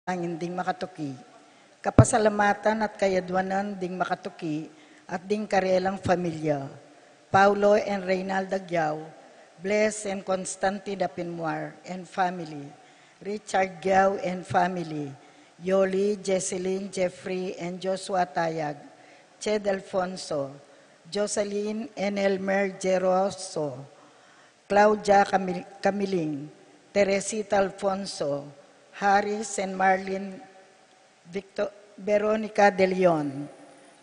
panalangin ding makatuki. Kapasalamatan at kayadwanan ding makatuki at ding karelang familia. Paulo and Reynalda Giao, Bless and Constantine Dapinmuar and family. Richard Giao and family. Yoli, Jesseline, Jeffrey, and Joshua Tayag. Ched Alfonso. Jocelyn and Elmer Geroso. Claudia Camiling. Teresita Alfonso. Harris and Marlene Veronica De Leon,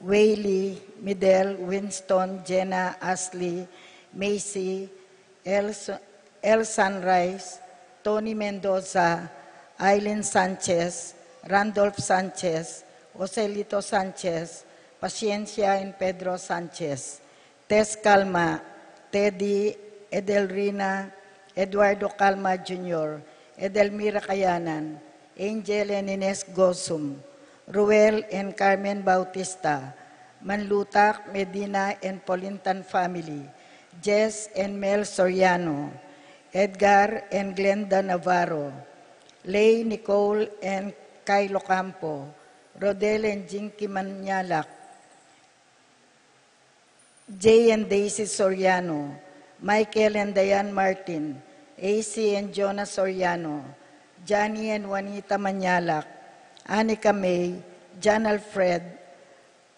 Wayley, Midel, Winston, Jenna, Ashley, Macy, El Sunrise, Tony Mendoza, Aileen Sanchez, Randolph Sanchez, Joselito Sanchez, Paciencia and Pedro Sanchez, Tess Calma, Teddy, Edelrina, Eduardo Calma Jr., Edelmira Kayanan, Angel and Ines Gosum, Ruel and Carmen Bautista, Manlutak, Medina and Polintan family, Jess and Mel Soriano, Edgar and Glenda Navarro, Lay, Nicole and Kylo Campo, Rodel and Jinky Manyalak, Jay and Daisy Soriano, Michael and Diane Martin, AC and Jonas Soriano, Johnny and Juanita Manyalak, Anika May, John Alfred,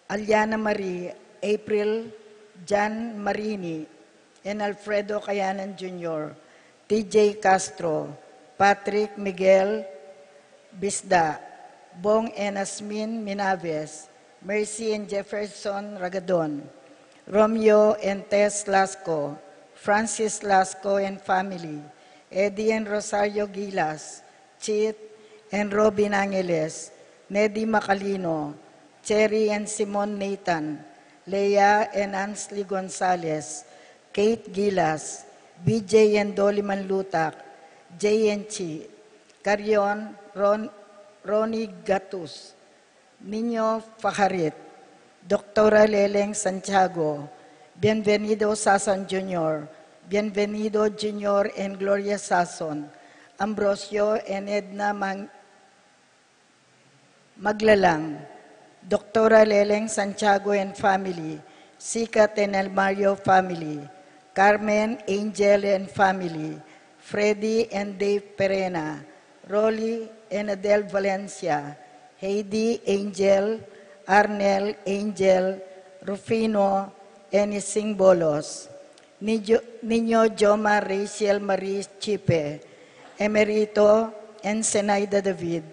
Aliana Marie, April, John Marini, and Alfredo Kayanan Jr., TJ Castro, Patrick Miguel Bisda, Bong and Asmin Minaves, Mercy and Jefferson Ragadon, Romeo and Tess Lasco, Francis Lasco and family, Eddie and Rosario Gilas, Chit and Robin Angeles, Neddy Macalino, Cherry and Simon Nathan, Leah and Ansley Gonzalez, Kate Gilas, BJ and Dolly Manlutak, Jay and Chi, Carion, Ronnie Gatus, Nino Fajarit, Dr. Leleng Santiago, Bienvenido Sason Jr., Bienvenido Jr. and Gloria Sason, Ambrosio and Edna Maglalang, Dr. Leleng Santiago and family, Sikat and Elmario family, Carmen, Angel and family, Freddy and Dave Perena, Rolly and Adele Valencia, Heidi, Angel, Arnel, Angel, Rufino, and Ising Bolos, Niño Joma Rachel Marie Chipe, Emerito and Senaida David,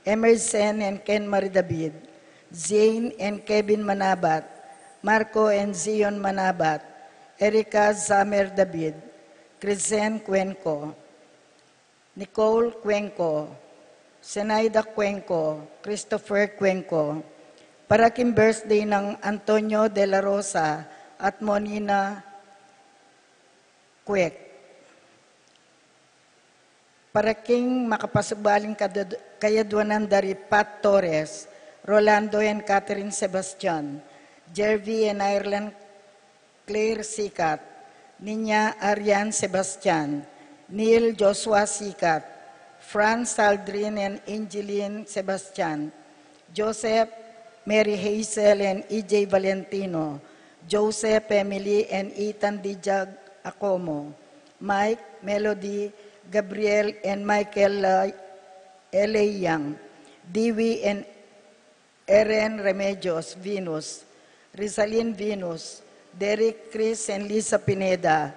Emerson and Ken Marie David, Zane and Kevin Manabat, Marco and Zion Manabat, Erica Zamer David, Crisen Cuenco, Nicole Cuenco, Senaida Cuenco, Christopher Cuenco, paraking birthday ng Antonio de la Rosa at Monina Cuec. Paraking makapasubaling kayadwanan dari Pat Torres, Rolando and Catherine Sebastian, Jervy and Ireland Claire Sikat, Ninya Arian Sebastian, Neil Joshua Sikat, Franz Aldrin and Angeline Sebastian, Joseph, Mary Hazel and EJ Valentino, Joseph, Emily and Ethan Dijag Acomo, Mike, Melody, Gabriel and Michael L.A. Young, Dewey and Erin Remedios Venus, Rizalyn Venus, Derek, Chris and Lisa Pineda,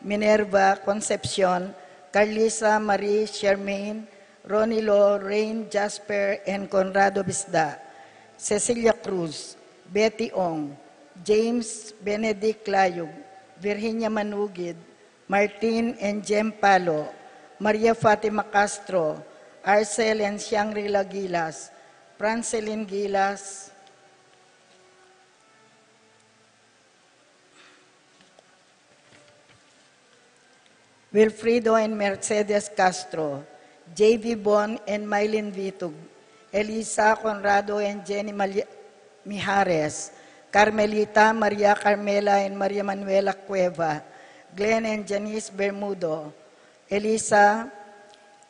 Minerva Concepcion, Carlisa Marie Shermaine, Ronilo, Rain Jasper and Conrado Bisda, Cecilia Cruz, Betty Ong, James Benedict Layug, Virginia Manugid, Martin and Jem Palo, Maria Fatima Castro, Arcel and Shangri-La Gilas, Francelyn Gilas, Wilfrido and Mercedes Castro, J.V. Bon and Mylene Vitug, Elisa Conrado and Jenny Mijares, Carmelita, Maria Carmela and Maria Manuela Cueva, Glenn and Janice Bermudo, Elisa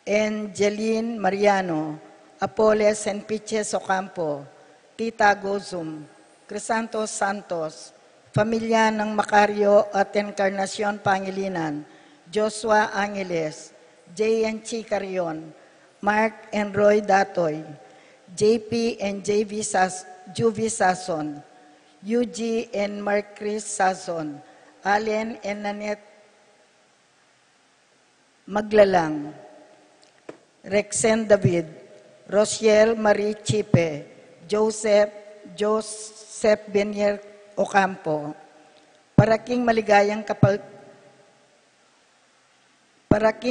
and Jeline Mariano, Apoles and Piches Ocampo, Tita Gozum, Crisanto Santos, pamilya ng Macario at Encarnacion Pangilinan, Joshua Angeles, J. and Chi Carion, Mark and Roy Datoy, JP and Juvie Sason, UG and Marcris Sason, Allen and Nanette Maglalang, Rexen David, Rosiel Marie Chipe, Joseph Benier Ocampo, paraking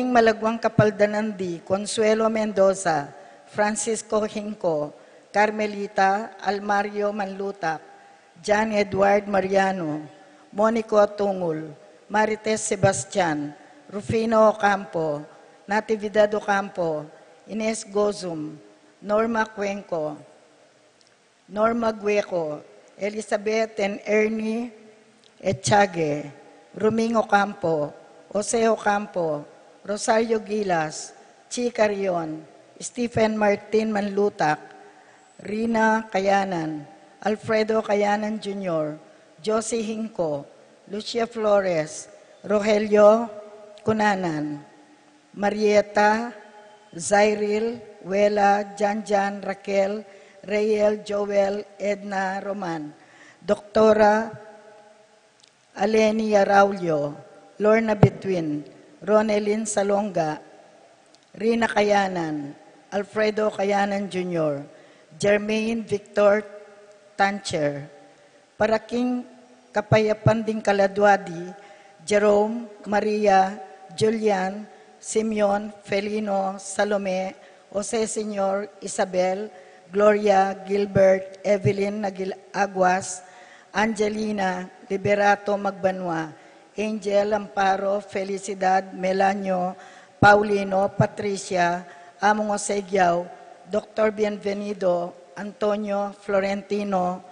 malagwang kapaldanandi, Consuelo Mendoza, Francisco Hinco, Carmelita Almario Manlutak, John Edward Mariano, Monico Tungul, Marites Sebastian, Rufino Ocampo, Natividad Ocampo, Ines Gozum, Norma Cuenco, Norma Gueco, Elizabeth and Ernie Echage, Ruming Ocampo, Jose Ocampo, Rosario Gilas, Chi Carion, Stephen Martin Manlutak, Rina Kayanan, Alfredo Kayanan Jr., Josie Hinco, Lucia Flores, Rogelio Cunanan, Marieta, Zairil, Wela, Janjan, Raquel, Rayel, Joel, Edna, Roman, Doktora Aleni Araulio, Lorna Betwin, Ronelyn Salonga, Rina Kayanan, Alfredo Kayanan Jr., Jermaine Victor Tancher, paraking kapayapan ding Kaladwadi, Jerome, Maria, Julian, Simeon, Felino, Salome, Jose Senyor, Isabel, Gloria, Gilbert, Evelyn Aguas, Angelina, Liberato Magbanwa, Angel, Amparo, Felicidad, Melanio, Paulino, Patricia, Among Osegiao, Dr. Bienvenido, Antonio, Florentino,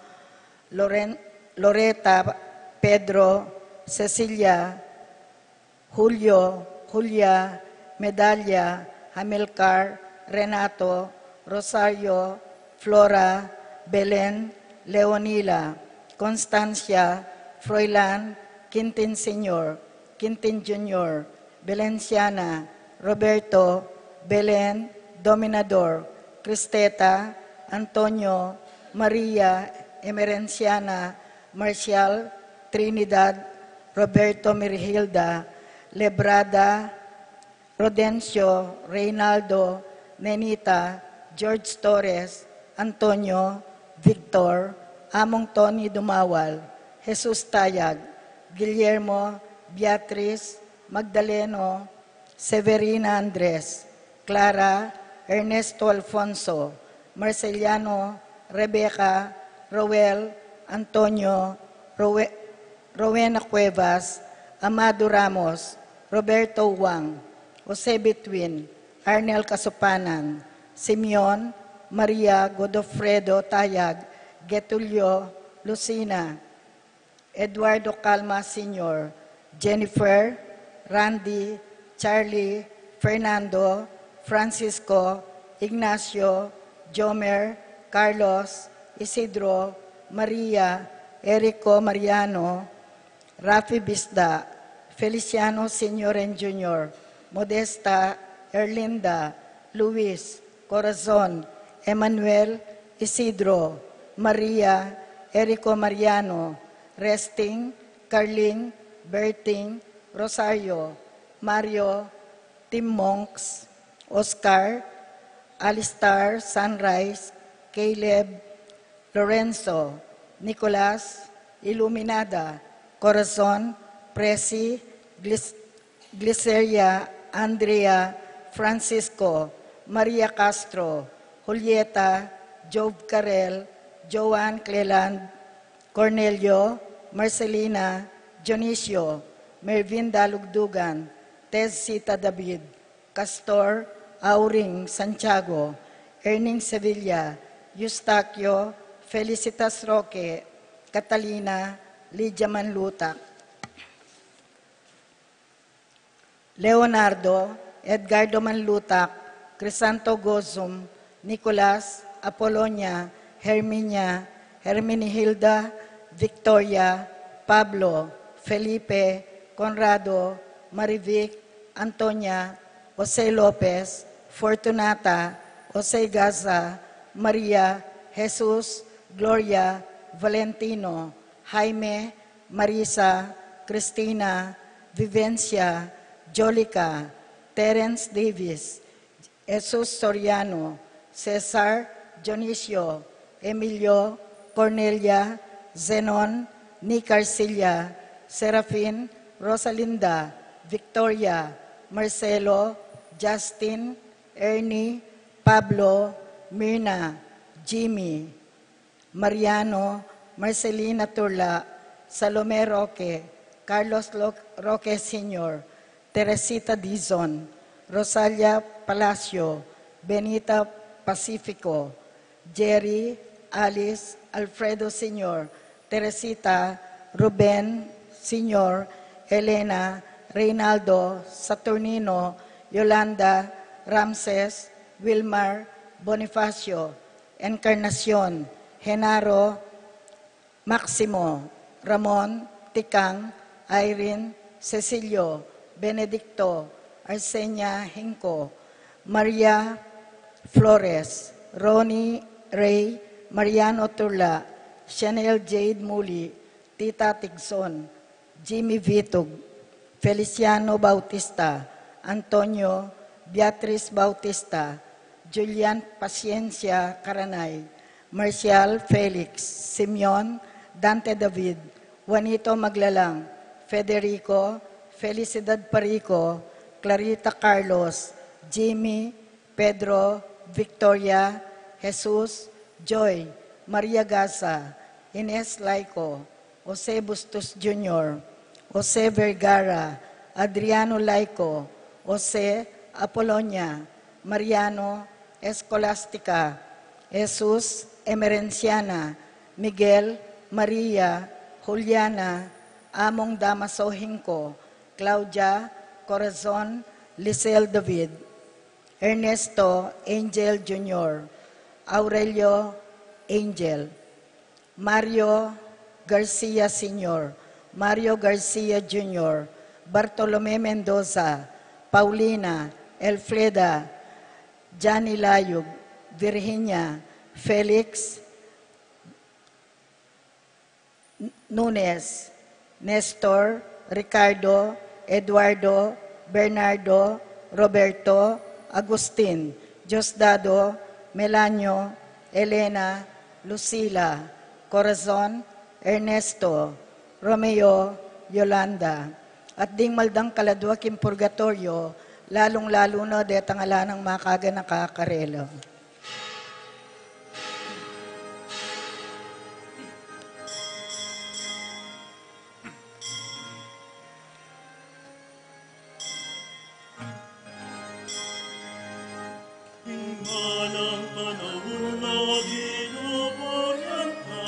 Loreta, Pedro, Cecilia, Julio, Julia, Medalla, Hamilcar, Renato, Rosario, Flora, Belen, Leonila, Constancia, Froilan, Quintin Sr., Quintin Jr., Belenciana, Roberto, Belen, Dominador, Cristeta, Antonio, Maria, Emerenciana, Marcial, Trinidad, Roberto Mirhilda, Lebrada, Rodencio, Reynaldo, Nenita, George Torres, Antonio, Victor, Among Tony Dumawal, Jesus Tayag, Guillermo, Beatriz, Magdaleno, Severina Andres, Clara, Ernesto Alfonso, Marceliano, Rebecca, Roel, Antonio, Rowena Cuevas, Amado Ramos, Roberto Wang, Jose Betwin, Arnel Kasupanan, Simeon, Maria Godofredo Tayag, Getulio, Lucina, Eduardo Calma Sr., Jennifer, Randy, Charlie, Fernando, Francisco, Ignacio, Jomer, Carlos, Isidro, Maria, Erico Mariano, Rafi Bisda, Feliciano Sr. and Jr., Modesta, Erlinda, Luis, Corazon, Emmanuel, Isidro, Maria, Erico Mariano, Resting, Carling, Berting, Rosario, Mario, Tim Monks, Oscar, Alistar, Sunrise, Caleb, Lorenzo, Nicolas, Iluminada, Corazon, Presi, Gliceria, Andrea, Francisco, Maria Castro, Julieta, Job Carel, Joan Cleland, Cornelio, Marcelina, Dionisio, Mervin Dalugdugan, Tez Sita David, Castor, Auring Santiago, Erning Sevilla, Eustaquio, Felicitas Roque, Catalina, Lydia Manlutak, Leonardo, Edgardo Manlutak, Crisanto Gozum, Nicolas, Apolonia, Herminia, Hermenihilda, Victoria, Pablo, Felipe, Conrado, Marivic, Antonia, Jose Lopez, Fortunata, Jose Gaza, Maria, Jesus, Gloria, Valentino, Jaime, Marisa, Cristina, Vivencia, Jolica, Terence Davis, Jesus Soriano, Cesar Dionisio, Emilio, Cornelia, Zenon, Nick Arcilla, Serafin, Rosalinda, Victoria, Marcelo, Justin, Ernie, Pablo, Mirna, Jimmy, Mariano, Marcelina Turla, Salome Roque, Carlos Roque Sr., Teresita Dizon, Rosalia Palacio, Benita Pacifico, Jerry, Alice, Alfredo Sr., Teresita, Ruben Sr., Elena, Reynaldo, Saturnino, Yolanda, Ramses, Wilmar, Bonifacio, Encarnacion, Genaro, Maximo, Ramon, Tikang, Irene, Cecilio, Benedicto, Arsenia Hinco, Maria Flores, Ronnie Ray, Mariano Turla, Chanel Jade Muli, Tita Tigson, Jimmy Vitug, Feliciano Bautista, Antonio, Beatriz Bautista, Julian Paciencia Caranay, Marcial Felix, Simeon, Dante David, Juanito Maglalang, Federico, Felicidad Parico, Clarita Carlos, Jimmy, Pedro, Victoria, Jesus, Joy, Maria Gaza, Ines Laico, Jose Bustos Jr., Jose Vergara, Adriano Laico, Jose Apolonia, Mariano Escolastica, Jesus Emerenciana, Miguel, Maria, Juliana, Among Damaso Hinco, Claudia, Corazon, Lisel David, Ernesto Angel Jr., Aurelio Angel, Mario Garcia Sr., Mario Garcia Jr., Bartolome Mendoza, Paulina, Elfreda, Johnny Layug, Virginia, Felix Nunes, Nestor, Ricardo, Eduardo, Bernardo, Roberto, Agustin, Diosdado, Melanio, Elena, Lucila, Corazon, Ernesto, Romeo, Yolanda, at ding maldang kaladwa kim purgatorio, lalong-lalo na detangala ng makaga nakakarelo. Hinggalang panahon na ginubuyan ka,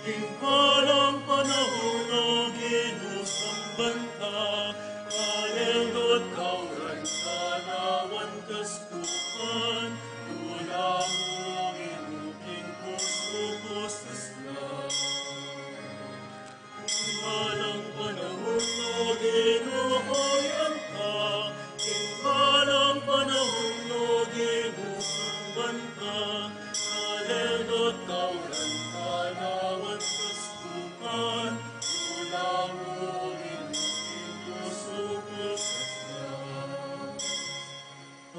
hinggalang panahon na ginusamban ka, kalendot kauran ka nawan kastukan, tula mo inuking kusukos islam. Hinggalang panahon na ginubuyan ka, hinggalang panahon na ginusamban ka, kalendot kauran ka nawan kastukan, tula mo inuking kusukos islam.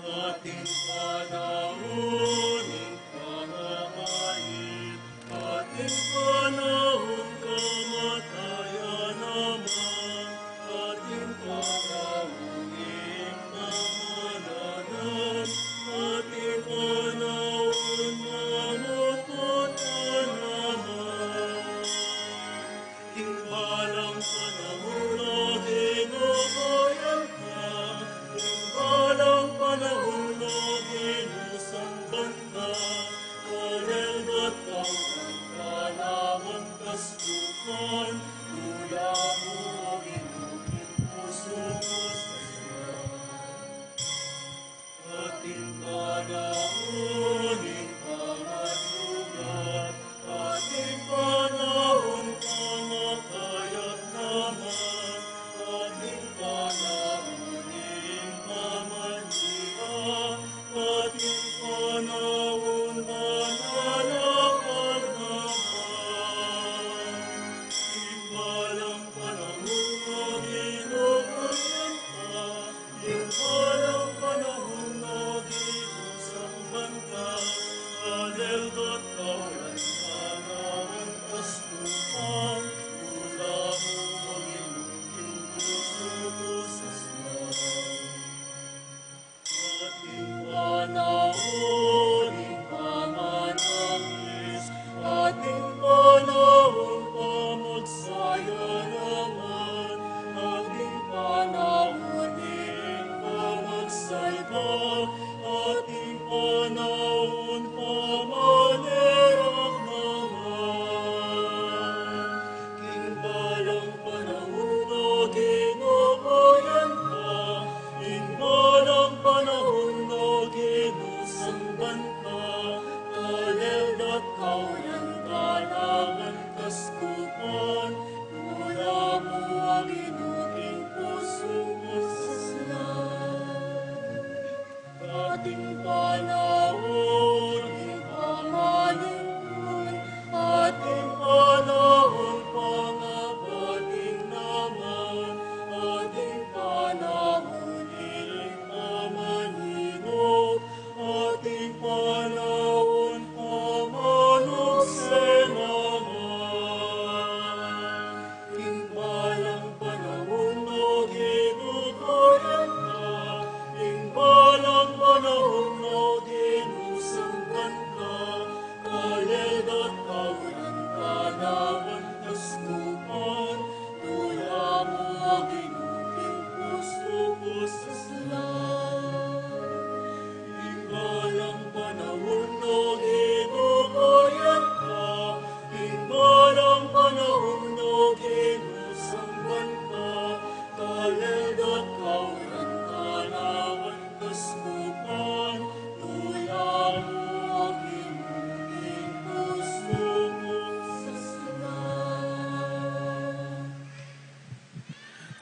Ating panahon pangamain, ating panahon kamatayan naman, ating panahon pangalanan, ating panahon mamututan naman. Hinggalang panahon na ginubuyan ka, hinggalang panahon na ginusamban ka, kalendot kauran ka naman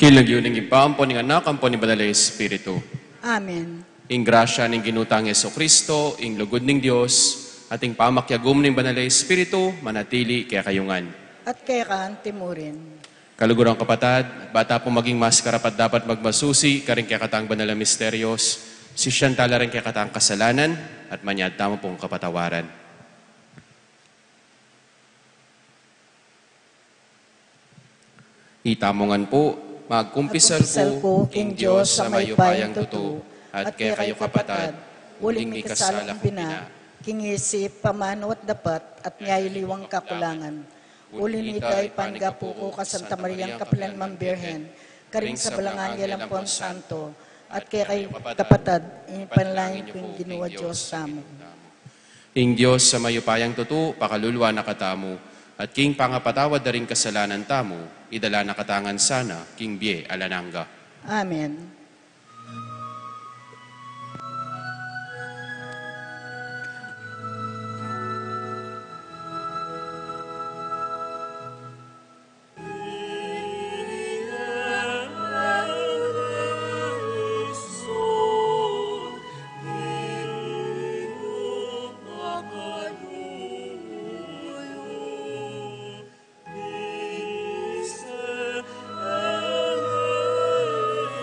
Kilang yun ng ipaampo ng anak, ampo ni Badalay Espiritu. Amen. Ing grasya ng ginutang Yeso Kristo, ing lugod ng Diyos, ating pamakyagum ng Banalay Espiritu, manatili kaya kayungan. At kaya kaan timurin. Kalugurang kapatad, bata po maging mas karapat dapat magmasusi, karing kaya katang banala misteryos, si Shantala rin kaya katang kasalanan, at manyad tamo pong kapatawaran. Itamongan po, magkumpisal po, King Diyos sa mayupayang tuto, at kaya kayo kapatad, uling ni kasala kong pina, kingisip, pamanot dapat, at ngayiliwang kakulangan. Uli nitay panggapo ko ka Santa Mariang Kapilan Mambirhen, karing sa balanganya ng Pon Santo, at kaya kayo kapatad, ipanalangin kong ginawa Diyos sa mo. Ing Diyos sa mayupayang tuto, pakalulwa na katamu, at king pangapatawad na rin kasalanan tamo, idala na katangan sana, king Bie Alananga. Amen.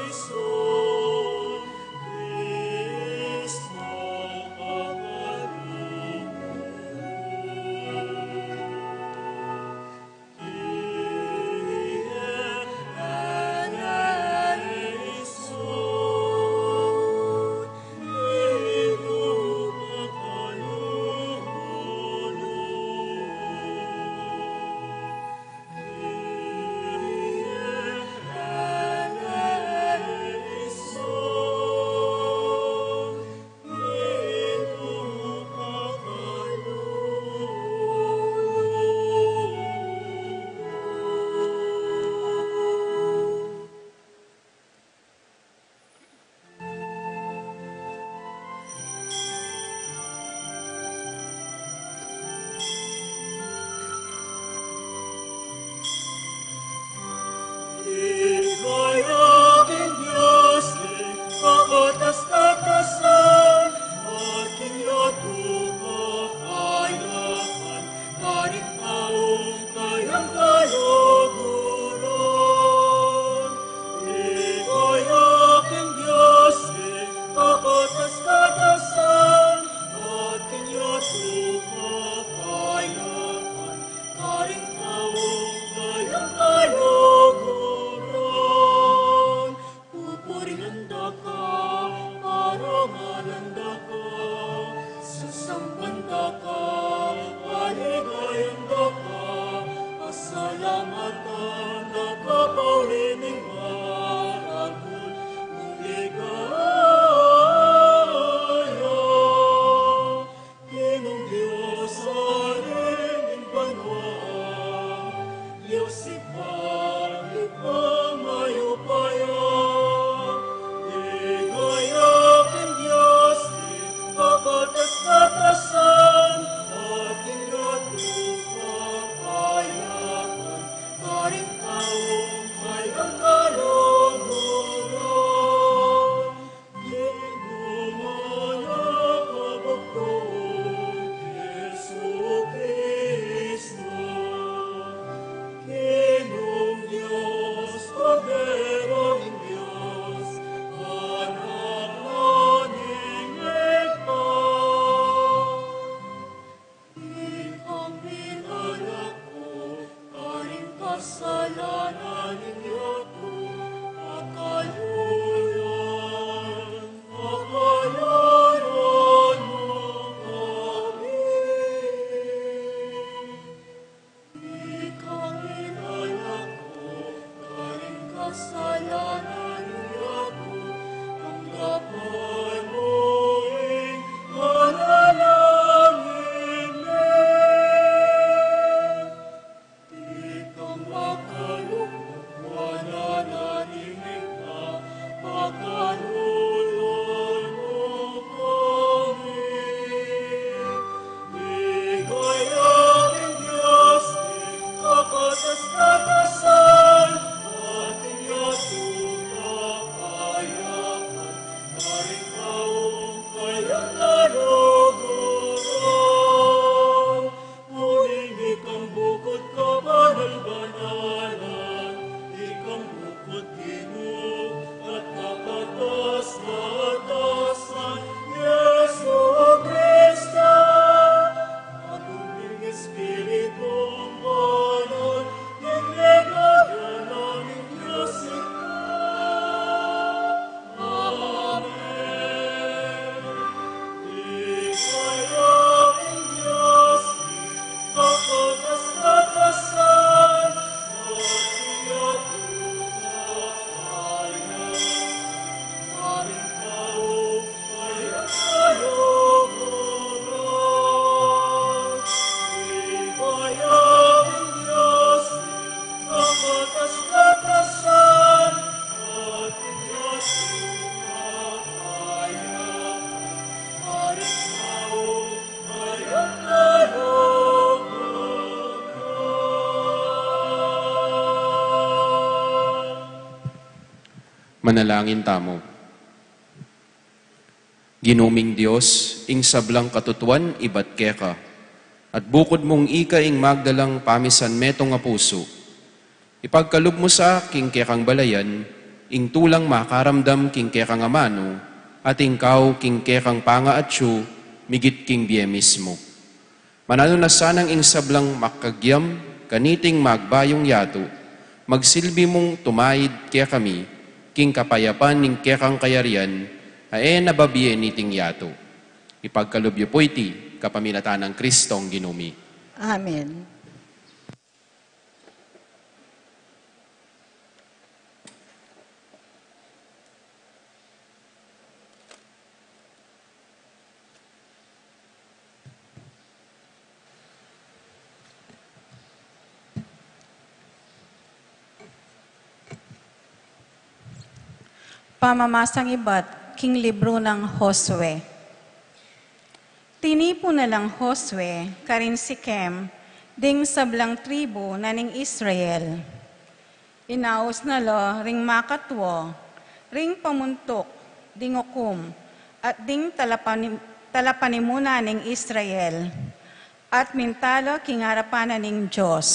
So Manalangin tamo. Ginuming Diyos, ing sablang katutuan ibat keka, at bukod mong ika ing magdalang pamisan meto nga puso. Ipagkalub mo sa king kekang balayan, ing tulang makaramdam king kekang amano, at ingkaw king kekang panga at siyo, migit king biemis mo. Manalo na sanang ing sablang makagyam, kaniting magbayong yato, magsilbi mong tumayid kaya kami, king kapayapan ning kekang kayarian, ae nababiye niting yato. Ipagkalubyo po iti, kapamilatan ng Kristong ginumi. Amen. Pamamasang ibat, king libro ng Josue. Tinipo na lang Josue, karin si Kem, ding sablang tribo na ning Israel. Inaos na lo, ring makatwo, ring pamuntok, ding ukum, at ding talapanimuna ning Israel, at mintalo king harapan ning Diyos.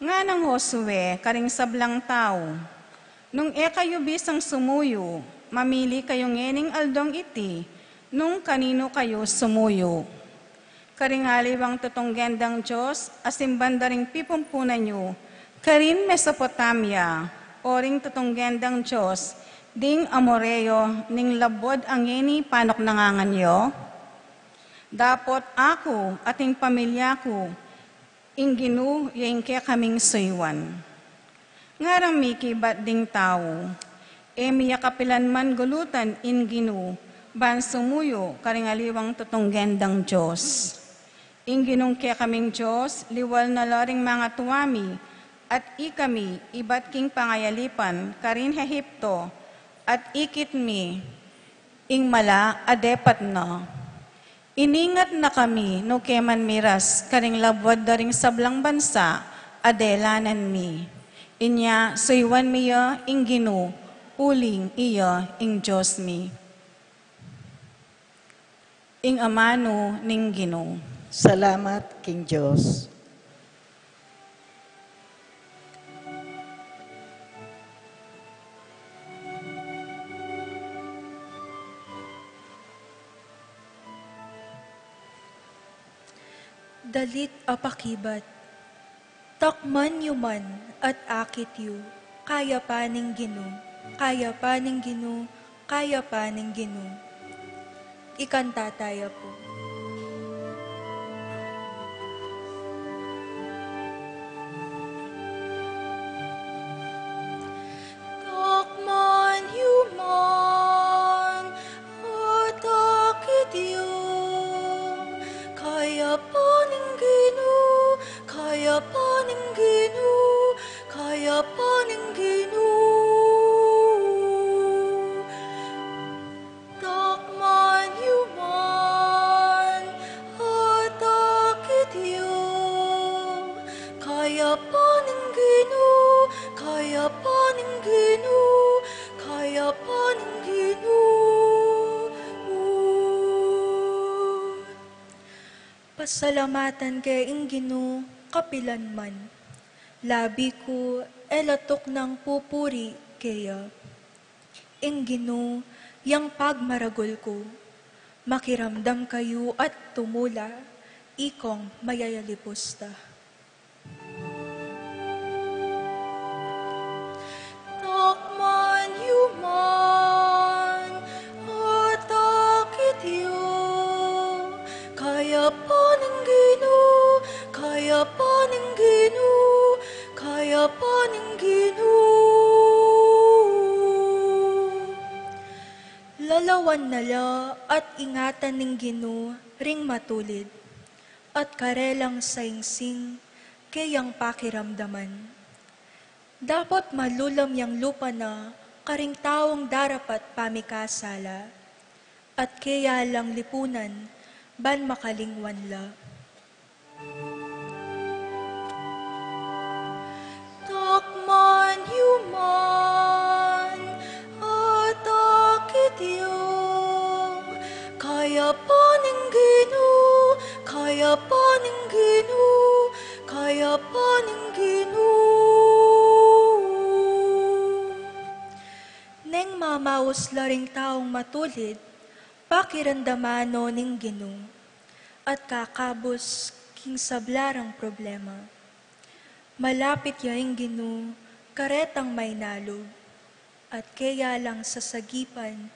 Nga ng Josue, karing sablang tao, nung kayo bisang sumuyo, mamili kayong ngening aldong iti, nung kanino kayo sumuyo. Karingaliwang tutunggendang Diyos, asimbanda ring pipumpunan nyo, karin Mesopotamia, o ring tutunggendang Diyos, ding Amoreo, ning labod ang ngeni panok nanganganyo. Dapot ako ating pamilya ko, inginu yung kaya kaming suywan. Ngarang mikibat ding tao, miya kapilan man gulutan inginu, ban sumuyo karingaliwang tutunggendang Diyos. Inginong kaya kaming Diyos, liwal na laring mga tuwami, at ikami ibat king pangayalipan, karin Ehipto, at ikit mi, ing mala adepat na. Iningat na kami, no keman miras, karing labwad daring sablang bansa, adelanan mi. Inya, suywan miya, ing ginu, uling iya, ing Diyos mi. Ing amano, ning ginu. Salamat, King Diyos. Dalit apakibat, takman yuman at akit yu, kaya paning ginu, kaya paning ginu, kaya paning ginu. Ikanta tayo po. Takman yuman at akit yu, kaya paning ginu, kaya paning ginu, kaya paning ginu. Takman yuman at akit yu, kaya paning ginu, kaya paning ginu, kaya paning ginu. Pasalamatan kay Inginu, kapilan man. Labi ko, elatok ng pupuri kaya. Inginu, yang pagmaragol ko. Makiramdam kayo at tumula, ikong mayayalipusta. Takman yuman at akit yu, kaya paning ginu, kaya paning ginu, kaya paning ginu. Lalawan nala at ingatan ng ginu, ring matulid, at karelang saingsing, kayang pakiramdaman. Dapat malulam yang lupa na, karing taong darapat pamikasala, at kaya lang lipunan, ban makalingwan la. Takman yuman paning Ginoo. Neng mamaos laring taong matulid, pakirandamano ning Ginoo, at kakabos king sablarang problema. Malapit yaing Ginoo, karetang may nalog, at kaya lang sa sagipan,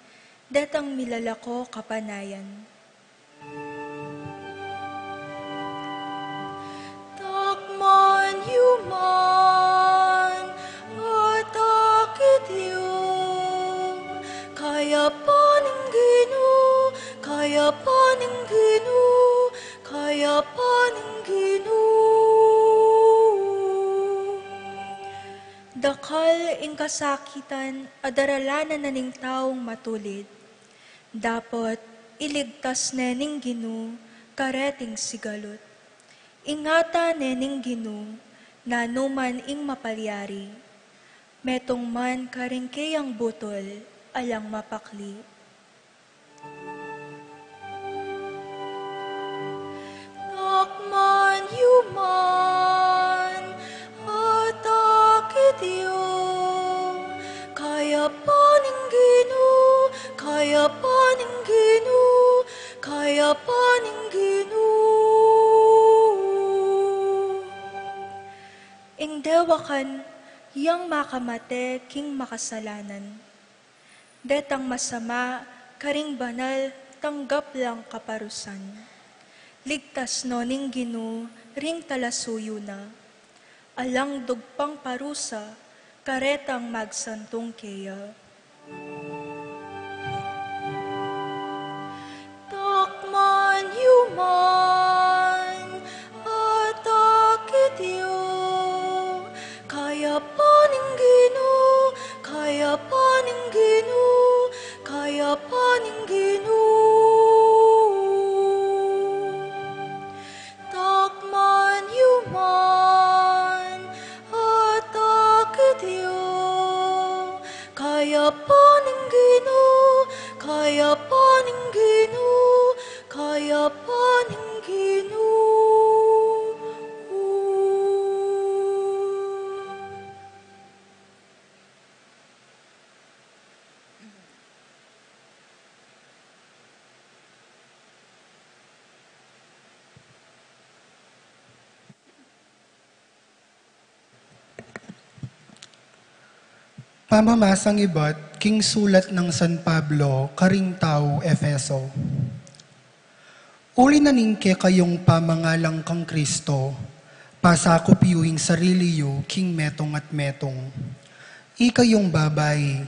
detang milalako kapanayan. Takman yuman, at akit yung, kaya paning Ginoo, kaya paning Ginoo, kaya paning Ginoo. Dakal ing kasakitan, adaralanan na ning taong matulid. Dapat iligtas nening Ginoo, kareting sigalot. Ingata nening Ginoo, nanuman ing mapalyari. Metong man karing kayang butol, alang mapakli. Takman yuman, at akit yung, kaya paning Ginoo, kaya paning Ginoo, kaya paning Ginoo. Ing dewakan, yang makamate king makasalanan. Detang masama, karing banal, tanggap lang kaparusan. Ligtas no ning Ginoo, ring talasuyo na. Alang dugpang parusa, karetang magsantong keya. Takman yuman, at akit yung, kaya paning Ginoo, kaya paning Ginoo, kaya paning Ginoo. Takman yuman, at akit yung, kaya paning Ginoo, kaya paning Ginoo, kaya paning Ginoo. Pamamasang iba't king sulat ng San Pablo, karing tao, Efeso. Uli na ningke kayong pamangalang kang Kristo, pasakop yuing sarili yu, king metong at metong. Ikayong babay,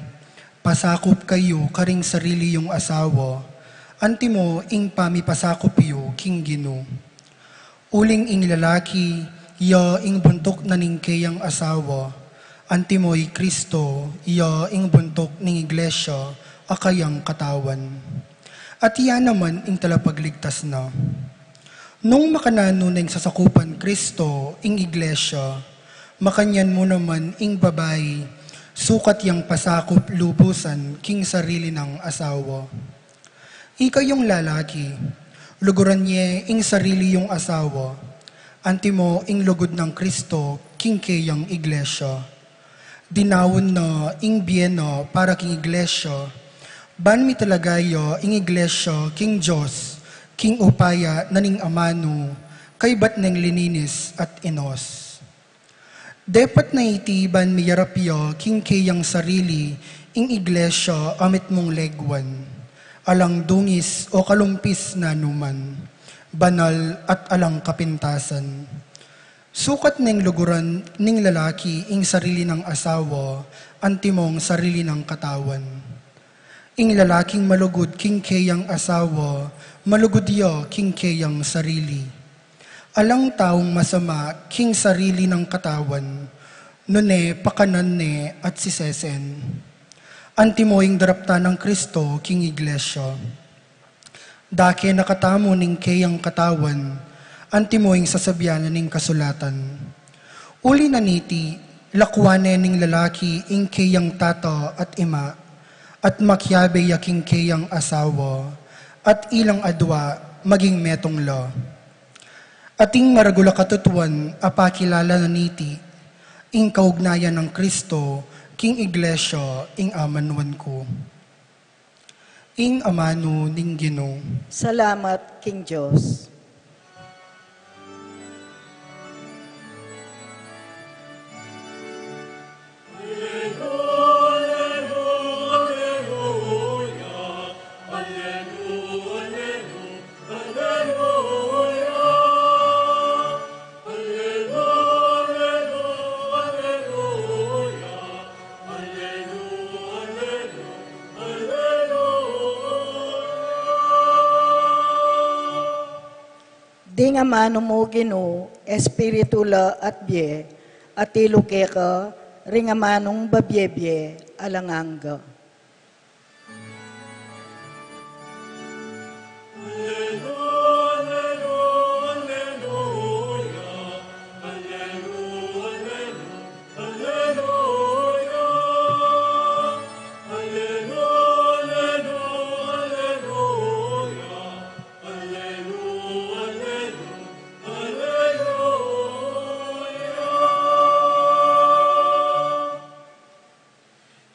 pasakop kayo karing sarili yung asawa, antimo ing pamipasakop yu, king Ginoo. Uling ing lalaki, ya ing buntok na ningke yung asawa, antimoy Kristo, iya ing buntok ng iglesia, akayang katawan. At iya naman ing talapagligtas na. Nung makanano na ing sasakupan Kristo, ing iglesia, makanyan mo naman ing babay, sukat yang pasakop lubusan, king sarili ng asawa. Ikayong lalaki, luguran niya ing sarili yung asawa, antimo ing lugod ng Kristo, king kayang iglesia. Dinawon na ing biyeno para king iglesia, ban mi talagayo ing iglesia king Diyos, king upaya naning amano, kay bat neng lininis at inos. Dapat na itiban mi yarapyo king kayang sarili, ing iglesia amit mong legwan, alang dungis o kalumpis na numan, banal at alang kapintasan. Sukat ning luguran ning lalaki ing sarili ng asawa, antimong sarili ng katawan. Ing lalaking malugod king kayang asawa, malugod yo king kayang sarili. Alang taong masama king sarili ng katawan, nune pakanan ne at sisesen. Antimo ing darapta ng Kristo king iglesia. Dake nakatamo ning kayang katawan, antimoing sasabyanan ning kasulatan. Uli na niti, lakwane ning lalaki ing kayang tata at ima, at makyabe yaking kayang asawa, at ilang adwa maging metong lo. Ating maragula katutuan, apakilala na niti, ing kaugnayan ng Kristo, king Iglesia, ing amanuan ko. Ing amano ning Ginoo. Salamat, King Diyos. Di nga mano mo Ginoo, espiritula at bie, at iluke ka, ring manong babyebye, alanganga.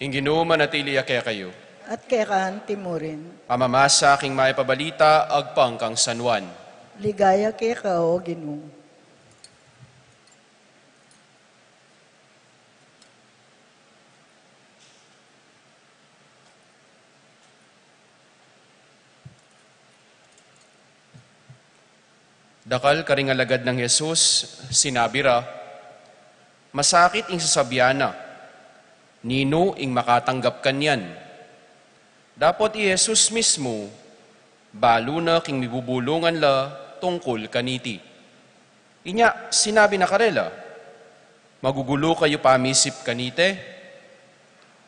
Ing Ginoo manatili kaya kayo. At kekan timurin, Pamamasa aking maipabalita, agpang kang San Juan. ligaya ke ka o Ginoo. Dakal karing alagad ng Jesus, sinabi ra, masakit ing sasabyana, nino ing makatanggap kanyan. Dapat i Jesus mismo, balo na king mibubulungan la tungkol kaniti. Inya, sinabi na karela, magugulo kayo pamisip kanite,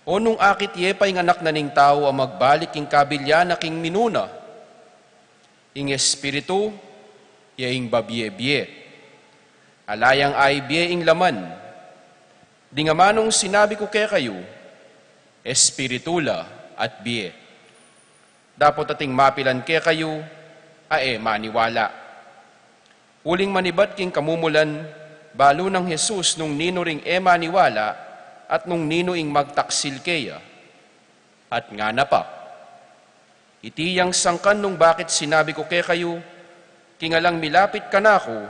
o nung akit ye pa ing anak na ning tao ang magbalik ing kabilya na king minuna, ing espiritu, yaing babye-bye. Alayang ay bye ing laman. Di nga manong sinabi ko kay kayo, espiritula at bye. Dapat ating mapilan kay kayo, ae maniwala. Uling manibat king kamumulan, balo ng Jesus nung nino ring maniwala at nung nino ing magtaksil kaya. At nga na pa, itiyang sangkan nung bakit sinabi ko kay kayo, kingalang milapit ka na ako,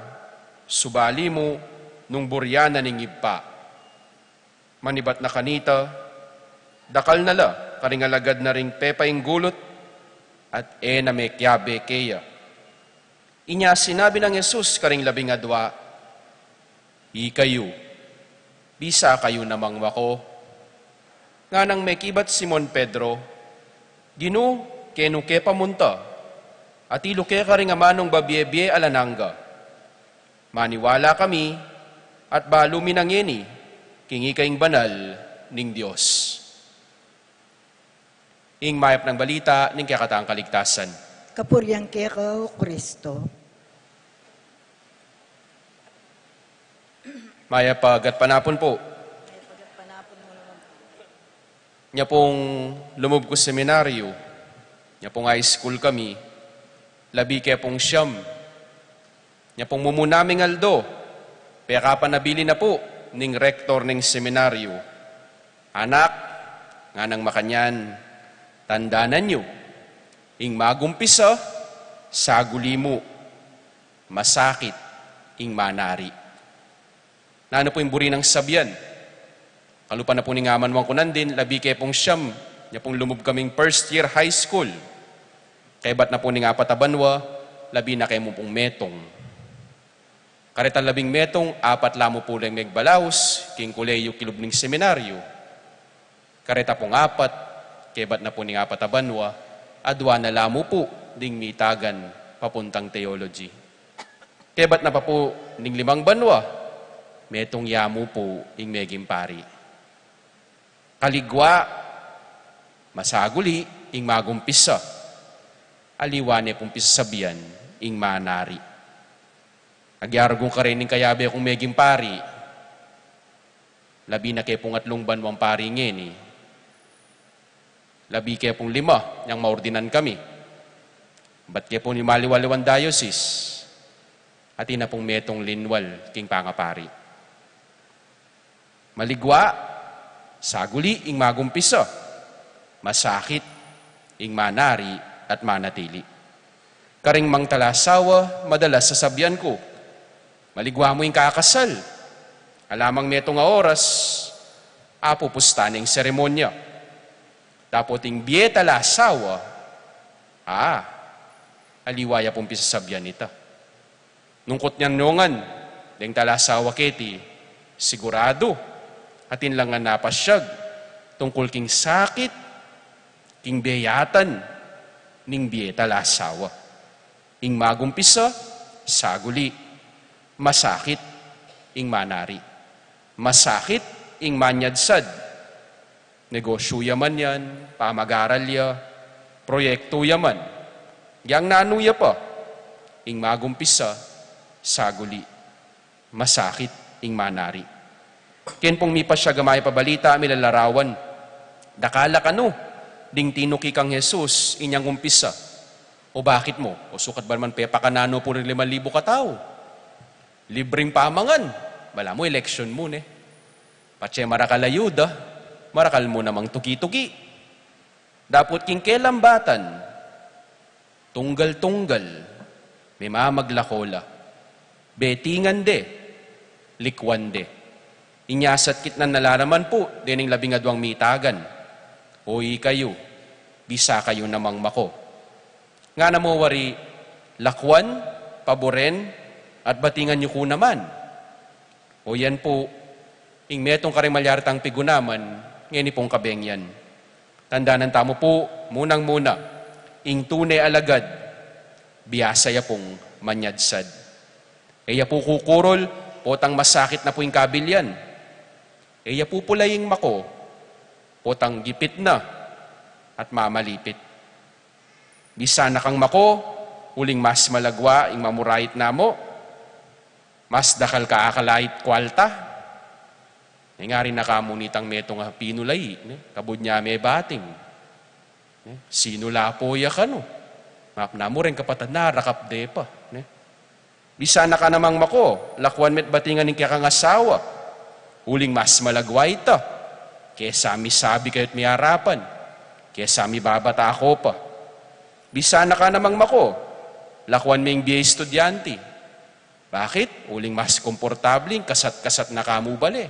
subali mo nung buryana ning iba. Manibat na kanita, dakal na la, karingalagad na ring pepaing gulot, at na may kyabe keya. Inya sinabi ng Jesus karing labing adwa, kayo, bisa kayo namang wako. Nga nang may kibat Simon Pedro, Gino, kenuke pamunta, at iluke ka rin manong babyebye alananga. Maniwala kami, at balo minangeni, kingi kaing banal ning Diyos. Ing mayap ng balita, ning kakataang kaligtasan. Kapuryang ke ka o Kristo. Mayap pagat panapon po. Nya pong lumub ko seminaryo, nya pong high school kami, labi kaya pong siyam. Nya pong mumunaming aldo, peka pa nabili na po, ning rektor ning seminaryo. Anak, nga nang makanyan, tandanan nyo, ing magumpisa, saguli mo, masakit, ing manari. Nano po yung buri ng sabyan. Kalupa na po ni ngaman wang kunan din, labi kaya pong siyam, nya pong lumub kaming first year high school. Kaya ba't na po ni nga patabanwa, labi na kayo mo pong metong. Karitan labing metong, apat lamo po lang nagbalaos, king kuleyo kilub ning seminaryo. Karita pong apat, kaya ba't na po ni nga patabanwa, adwa na lamo po ding mitagan papuntang theology. Kaya ba't na pa po ning 5 banwa, metong yamu po ing meging pari. Kaligwa, masaguli, ing magumpisa. Aliwane pong pisasabihan, ing manari. Agyaragong ka rin ng kayabe akong meging pari. Labi na kayo pong 3 banwang pari ngeni. Labi kayo pong 5, niyang maordinan kami. Ba't kayo pong ni maliwaliwan diocese? at ina pong metong linwal king pangapari. Maligwa, saguli ing magumpisa, masakit ing manari at manatili. Karing mang talasawa, madalas sasabihan ko, maligwa mo ing kakasal, alamang metong nga oras, apo pustaning seremonya. Tapos ing biye talasawa, aliwaya pong pisasabyan nita. Nungkot niyan nungan, deng talasawa keti, sigurado, atin lang nga napasyag, tungkol king sakit, king biyatan, ning biye talasawa. Ing magumpisa, saguli, masakit, ing manari. Masakit, ing manyadsad. Negosyo yaman yan, pamag-aral ya, proyekto yaman. Yang nanuya pa, ing magumpisa, saguli, masakit, ing manari. Ken pong mipa siya gamay pabalita, milalarawan. Dakala kano, ding tinuki kang Jesus, inyang umpisa. O bakit mo? O sukat ba naman pepa kanano po rin 5,000 katao? Libreng pamangan. Bala mo, election mo, ne? Patse marakal ayuda, marakal mo namang tuki-tuki. Dapot king kelambatan, tunggal-tunggal, may mamaglakola, betingan de, likwan de. Inyasat kit na nalaraman po, dining 12 mitagan. Oy kayo, bisa kayo namang mako. Nga na mo wari, lakwan, paboren, at batingan nyo ko naman. O yan po, ing metong karimalyartang pigunaman, ngayon pong kabengyan. Tandaanan tamo po, munang-muna, ing tunay alagad, biyasaya pong manyadsad. Eya po kukurol, potang masakit na po ing kabilyan. Eya po pulaying mako, potang gipit na, at mamalipit. Bisa na kang mako, uling mas malagwa, ing mamurayit na mo, mas dakal ka akalait kwalta. Nga rin nakamunitang metong pinulay, kabud niya may bating. Sinula po ya ka no. Mapna mo rin kapatid na, rakap de pa. Bisa na ka namang mako, lakwan met batingan ng kaya kang asawa. Uling mas malagwa ito. Kesa mi sabi kayo't may harapan. Kesa mi babata ako pa. Bisa na ka namang mako, lakwan may biya estudyante. Bakit? Uling mas komportabling, kasat-kasat na kamubali.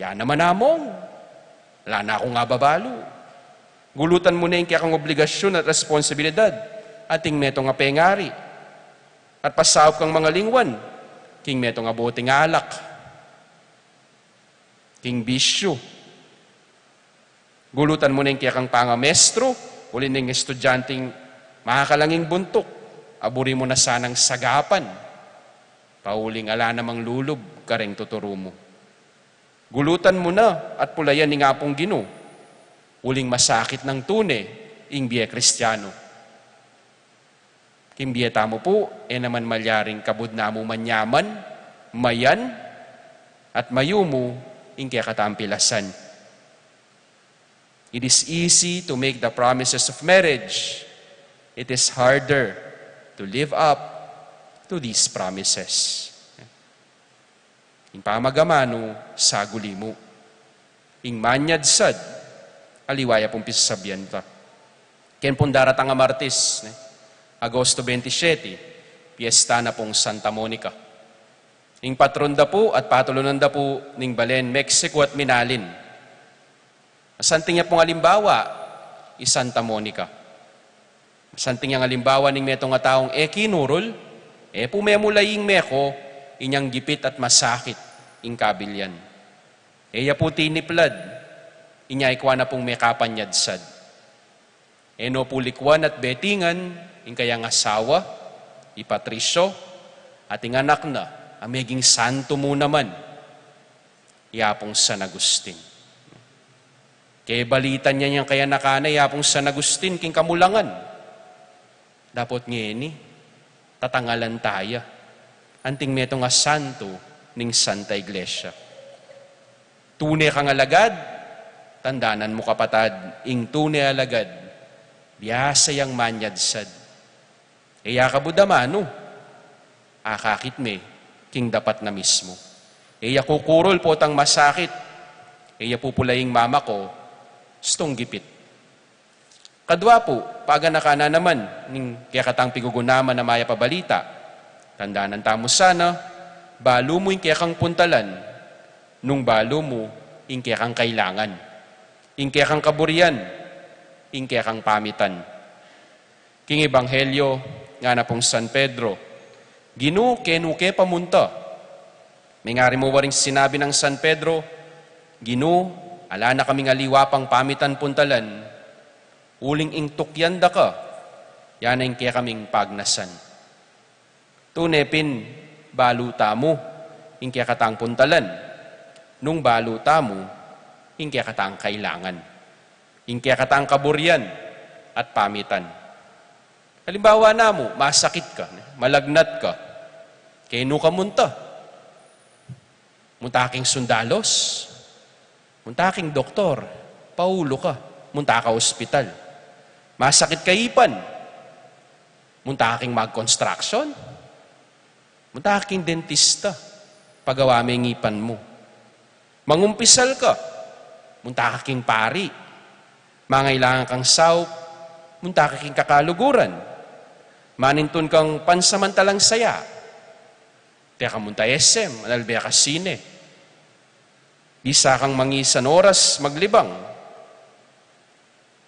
Yan naman namong. Wala na akong nga babalo. Gulutan mo na yung kaya kang obligasyon at responsibilidad. Ating meto nga pengari. At pasawap kang mga lingwan. King meto nga boting alak. King bisyo. Gulutan mo na yung kaya kang pangamestro. Uli ng estudyanteng makakalanging buntok. Aburi mo na sanang sagapan. Pauling ala namang lulub, kareng tuturo mo. Gulutan mo na at pulayan ni nga pong Ginoo. Uling masakit ng tune, ing biye Kristiyano. Kimbiyeta mo po, naman malyaring kabud na mo manyaman, mayan, at mayumo, ing kaya katampilasan. It is easy to make the promises of marriage. It is harder to live up to these promises. Ing pamagamano, saguli mo. Ing manyadsad, aliwaya pong pisasabyan ka. Ken pong daratang nga Martes, Agosto 27, piyesta na pong Santa Monica. Ing patron da po at patulunan da po ning Balen, Mexico at Minalin. Masanting niya pong halimbawa, Santa Monica. Masanting niyang halimbawa ning metong nga taong kinurol, pumemulaying meko, inyang gipit at masakit, ing kabilyan. Eya po tiniplad, inya ikwa na pong mekapanyadsad. Eno pulikwan at betingan, ing kayang asawa, ipatrisyo, at ing anak na, ameging santo mo naman, yapong San Agustin. Kaya balitan niya niyang kaya nakana, yapong San Agustin, king kamulangan. Dapat ngeni, tatangalan tayo. Anting meto nga santo ning Santa Iglesia. Tunay kang alagad, tandanan mo kapatad, ing tunay alagad, biyasa yang manyadsad. Eya kabudamano, akakit me, king dapat na mismo. Eya kukurol po tang masakit, eya pupulaying mama ko, stong gipit. Kadwa po, paganakana naman, ning kaya katang pigugunaman na maya pabalita, tandaanan tamo sana, balo mo yung kaya kang puntalan, nung balo mo, yung kaya kang kailangan, yung kaya kang kaburian, yung kaya kang pamitan. King Ebanghelyo, nga na pong San Pedro, Ginu, kenuke pamunta. May nga rin mo waring sinabi ng San Pedro, Ginu, ala na kaming aliwapang pamitan puntalan, uling ing tukyanda ka, yan ang kaya kaming pagnasan. Tunepin, baluta mo, ing kaya katang puntalan, nung baluta mo, ing kaya katang kailangan, ing kaya katang kaburian at pamitan. Halimbawa na mo, masakit ka, malagnat ka, keno ka munta. Munta aking sundalos, munta aking doktor, paulo ka, munta ka ospital. Masakit ka ipan, munta aking mag-construction, munta aking dentista, pagawa may ngipan mo. Mangumpisal ka, munta aking pari, mangailangan kang saup, munta aking kakaluguran. Manintun kang pansamantalang saya. Tiya ka munta SM, analbiya ka sine. Bisa kang mangisan oras maglibang.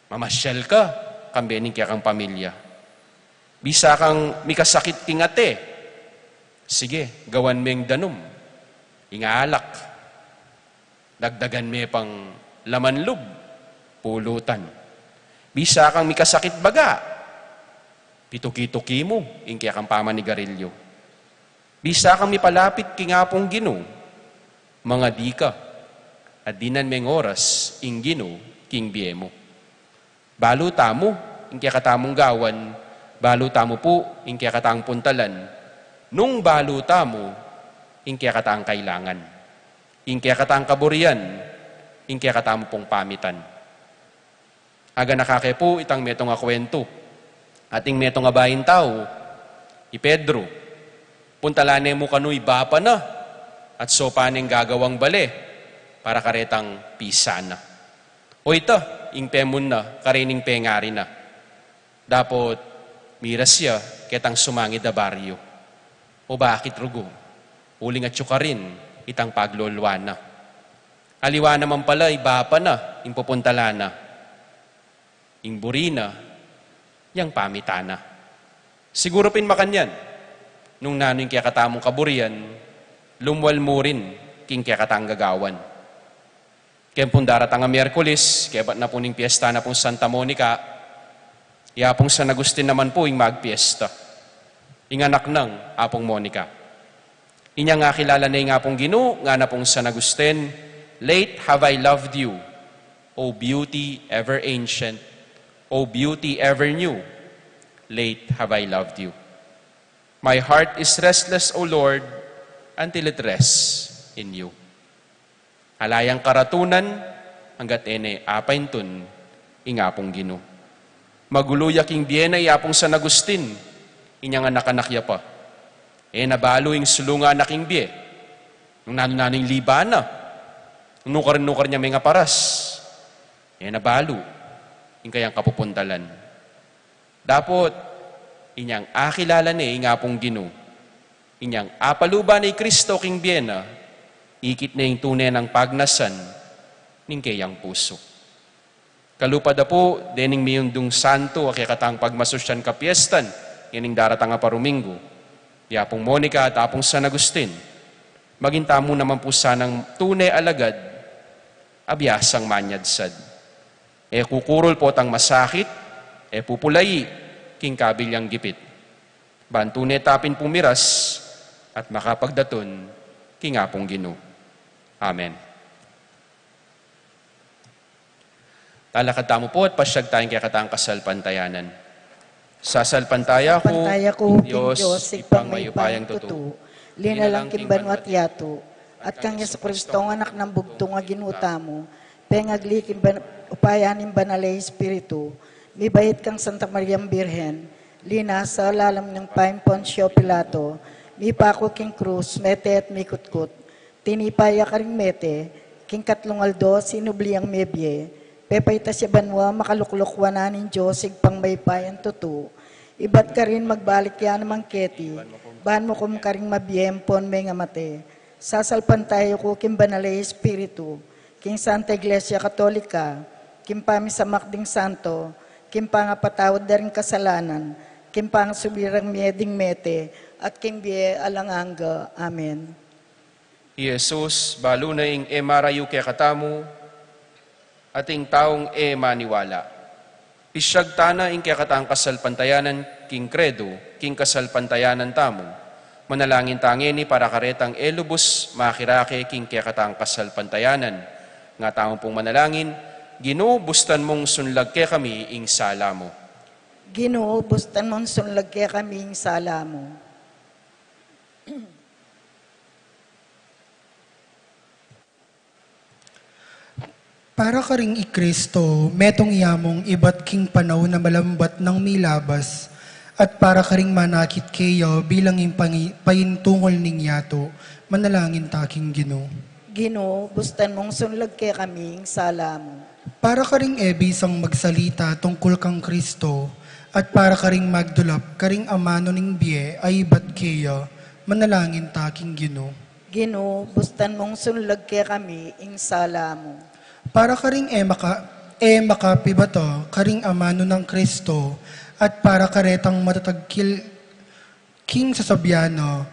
Mamasyal ka, kambening kaya kang pamilya. Bisa kang mikasakit king ate. Sige, gawan mo yung danum. Ingaalak. Dagdagan mo pang laman lub. Pulutan. Bisa kang mikasakit baga. Pituki-tuki mo, ingkaya kang pamanigarilyo. Bisa kang mipalapit kingapong Gino, mga di ka, at dinan meng oras, ing Gino, king biye mo. Baluta mo, ingkaya katamong gawan, baluta mo po, ingkaya katang puntalan, nung baluta mo, ingkaya katang kailangan, ingkaya katang kaburian, ingkaya katamo pong pamitan. Aga nakakepo, itang metong akwento, ating metong abayin tao, i Pedro, puntalane mo kanu'y bapa na, at so paning gagawang bale, para karetang pisa na. O ito, ing pemon na, karening pengari na. Dapot, miras siya, ketang sumangid na baryo. O bakit rugo? Uling at rin, itang paglolwa na. Aliwa naman pala, ibapa na, ing pupuntala na. Ing burina, yang pamitana. Siguro pinmakanyan, nung nano'y kaya katamong kaburian, lumwal mo rin king kaya katang gagawan. Kaya pong daratang ang Miyerkules, kaya ba't na po ning piyesta na pong Santa Monica, iya pong San Agustin naman po yung magpiesta. Inganak ng apong Monica. Inya nga kilala na yung apong Gino, nga na pong San Agustin, late have I loved you, O beauty ever ancient, O beauty ever new, late have I loved you. My heart is restless, O Lord, until it rests in you. Halayang karatunan, hanggat ene apaintun, ingapong Gino. Maguluyak ing Biena, iapong San Agustin, inyang anak-anakya pa. Nabalo ing sulunga anaking Bie, nung nanunaning libana, nukar-nukar niya may nga paras, nabalo, ing kayang kapupuntalan. Dapot, inyang akilala ni ingapong Gino, inyang apaluba ni Kristo king Biena, ikit na yung tunay ng pagnasan, ning kayang puso. Kalupada po, dening miyundong santo, akikatang pagmasusyan kapiestan, yaning daratang aparumingo, yapong Monica at apong San Agustin, magintamo naman po sanang tunay alagad, abiyasang manyadsad. Kukurol po tang masakit, pupulay, king kabilyang gipit. Bantune tapin pumiras, at makapagdaton, king apong Gino. Amen. Talakad tamo po at pasyag tayong kaya katang kasalpantayanan. Sasalpantaya ko, Diyos, ipang mayupayang totoo, linalang kimban at yato, at kang Yesu Kristo ang anak ng bugtong nga ginuta mo, pengaglikin upayanin banalay Espiritu, mibait kang Santa Mariam Birhen, lina sa lalam ng Paim Poncio Pilato, Mipako king krus, mete at mikutkut. Tinipaya karing mete, king katlungaldo, sinubliang mebye. Pepayta siya banwa, makaluklukwa na nin Diyos, pang maypayan tutu. Ibat ka rin magbalik yan namang keti. Ban mo kum karing mabiyempon may nga mate. Sasalpan tayo ko king banalay espiritu. King Santa Iglesia Katolika. King pamisamak ding santo. King pangapatawad na rin kasalanan. King pangasubirang mieding mete. At king biye alanganga. Amen. Jesus, balo na ing emarayu kaya katamu, ating taong maniwala. Pisyag tana ing kaya katang kasalpantayanan king kredo, king kasalpantayanan tamu. Manalangin tangeni para karetang elubus, makirake king kaya katang kasalpantayanan. Nga taong pong manalangin, Ginoo, bustan mong sunlag kaya kami ing sala mo. Ginoo, bustan mong sunlag kaya kami ing sala mo. Para ka ring ikristo, metong yamong iba't king panaw na malambat ng milabas, at para ka ring manakit kayo bilang payintungol ning yato, manalangin taking Ginoo. Ginoo, bustan mong sunlag kaya kami ing sala mo. Para ka ring ebisang magsalita tungkol kang Kristo, at para ka ring magdulap, karing amano ning biye ay iba't kayo, manalangin taking Ginoo. Ginoo, bustan mong sunlag kaya kami ing sala mo. Para ka ring makapibato, karing amano ng Kristo, at para karetang matatagkil king sasabyano,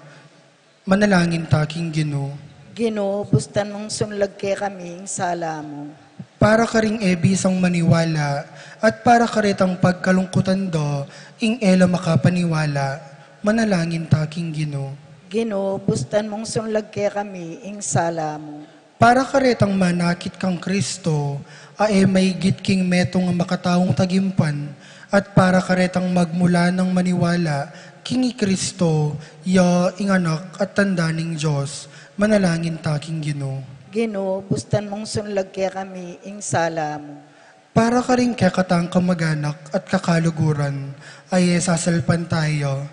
manalangin taking Ginoo. Ginoo, bustan mong sunlag kaya kami ing sala mo. Para ka ring ebisang maniwala, at para karetang pagkalungkutan do, ing ela makapaniwala, manalangin taking Ginoo. Ginoo, bustan mong sunlag kaya kami ing sala mo. Para karetang manakit kang Kristo, ae may gitking metong makataong tagimpan, at para karetang magmula ng maniwala, kingi Kristo, ya ing anak at tanda ning Diyos, manalangin taking Ginoo. Ginoo, bustan mong sunlag kaya kami ing sala mo. Para ka rin kakatang kamag-anak at kakaluguran, ay sasalpan tayo.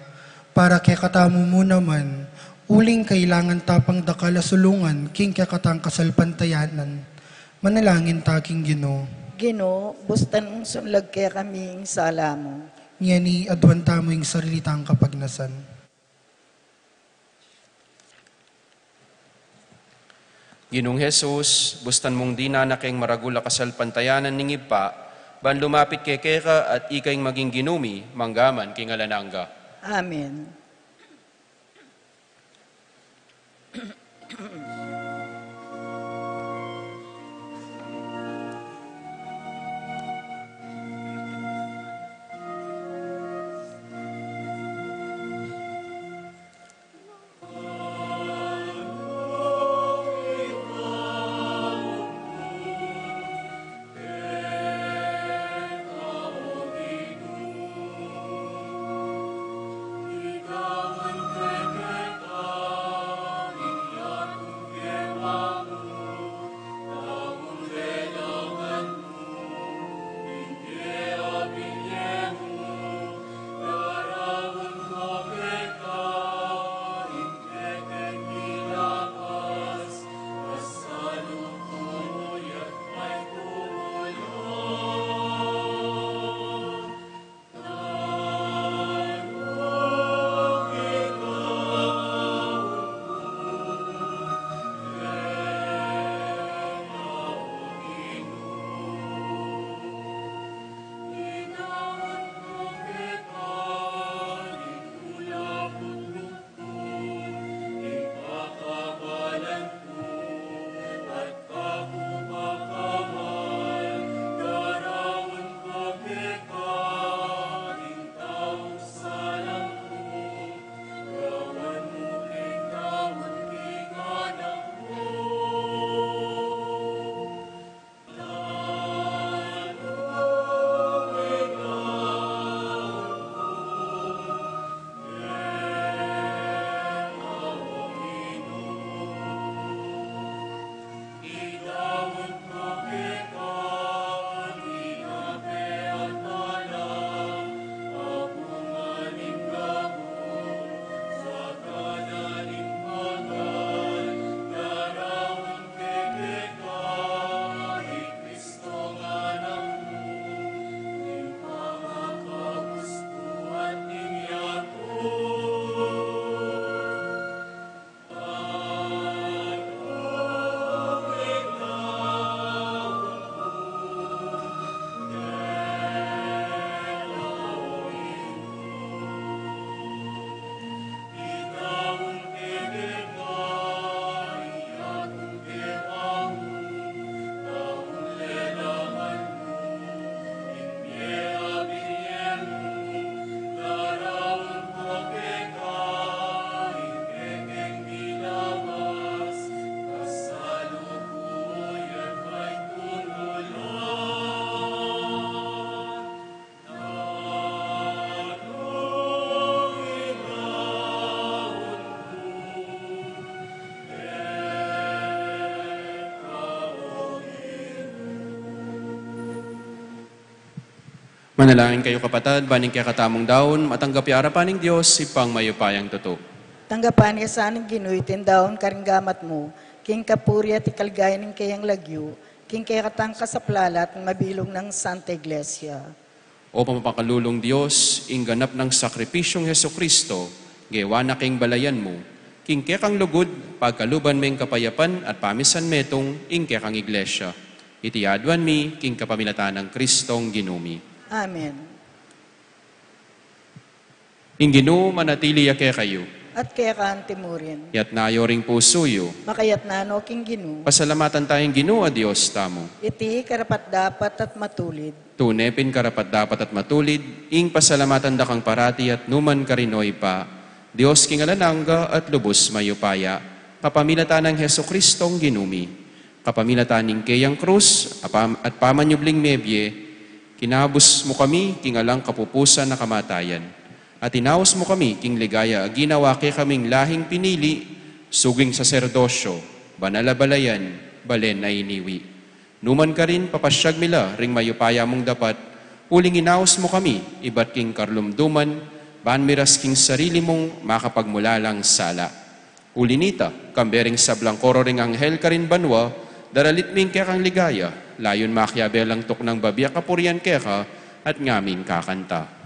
Para kakatamo mo naman, uling kailangan tapang dakalasulungan, king kakatang kasalpantayanan. Manalangin taking Ginoo. Ginoo, bustan mong sunlag kaya kami ing sala mo. Ngani adwanta mo yung sarilitang kapagnasan. Ginong Jesus, bustan mong dinanaking maragula kasalpantayanan ning ipa, ban lumapit kay keka at ikaing maging ginumi, manggaman king alananga. Amen. Manalangin kayo kapatad, baning kaya katamong daon, matanggap yung arapaning Diyos, ipang mayupayang totoo. Tanggapan niya sa anong ginuy, tindaon karinggamat mo, king kapuri at ikalgay ng kayang lagyo, king kaya katang kasaplalat, mabilong ng Santa Iglesia. O pamapakalulong Diyos, ingganap ng sakripisyong Heso Kristo, gewa na king balayan mo, king kaya kang lugod, pagkaluban meng kapayapan at pamisan metong, ing kaya kang iglesia. Itiadwan mi, king kapamilatan ng Kristong ginumi. Amen. Ing Ginoo manatili kaya kayo, At kaya kaan timurin, yat nayoring pusuyo, makayat nano king ginu, pasalamatan tayong Ginoo a Diyos tamo. iti karapat dapat at matulid. Tunepin karapat dapat at matulid, ing pasalamatan da kang parati at numan karinoy pa, Diyos king alanangga at lubos mayupaya, kapamilatan ng Heso Kristong ginumi, kapamilatan ning kayang krus, at pamanyubling mebye, kinabos mo kami, king alang kapupusan na kamatayan, at inaos mo kami, king ligaya, ginawa kay kaming lahing pinili, suging saserdosyo, banalabalayan, balen na iniwi. Numan ka rin, papasyag mila, ring mayupaya mong dapat, uling inaos mo kami, iba't king karlumduman, banmiras king sarili mong makapagmulalang sala. Ulinita, kambering sablang koro ring anghel ka rin banwa, daralit ming kaya kang ligaya, layon makyabelang tok ng babya kapurian kaya ka, at ngaming kakanta.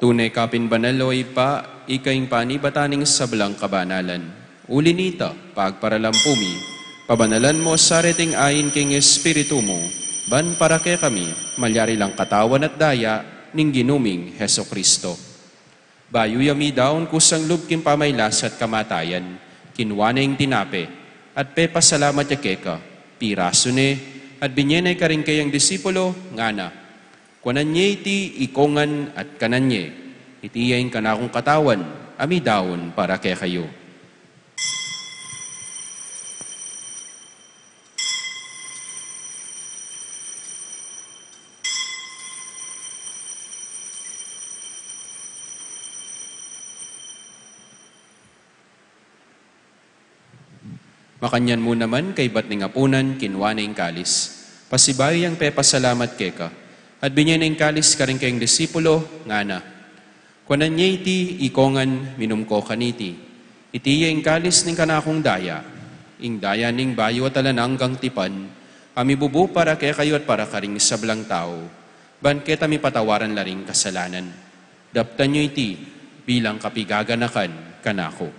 Tunay kapin banaloy pa, ikaing panibataning sablang kabanalan. Ulinita, pagparalampumi, pabanalan mo sa reting ayin king espiritu mo, ban para kay kami, malyari lang katawan at daya, ning ginuming Heso Kristo. Bayo yami daon kusang lub kin pamaylas at kamatayan, kinwaneng tinape, at pepasalamat ya keka, piraso ne, at binyenay ka rin kayang disipulo, ngana. Kunanye iti ikongan at kananye, itiyain ka na akong katawan, ami daon para kay kayo. Makanyan mo naman kay ba't ning apunan, kinwana yung kalis. Pasibayo yung pepasalamat keka, at binyan ng kalis ka rin kayong disipulo, ngana. Kunan niya iti, ikongan, minumko kaniti. Iti yung kalis ng kanakong daya. Ing daya ning bayo at alananggang tipan, amibubu para kaya kayo at para karing sablang tao. Banket ami patawaran laring kasalanan. Daptan nyo iti, bilang kapigaganakan kanako.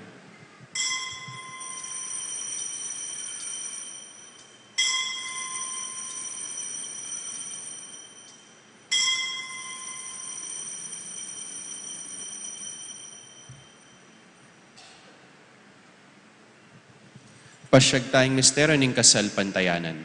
Pasyag tayong misteryo ng kasal pantayanan.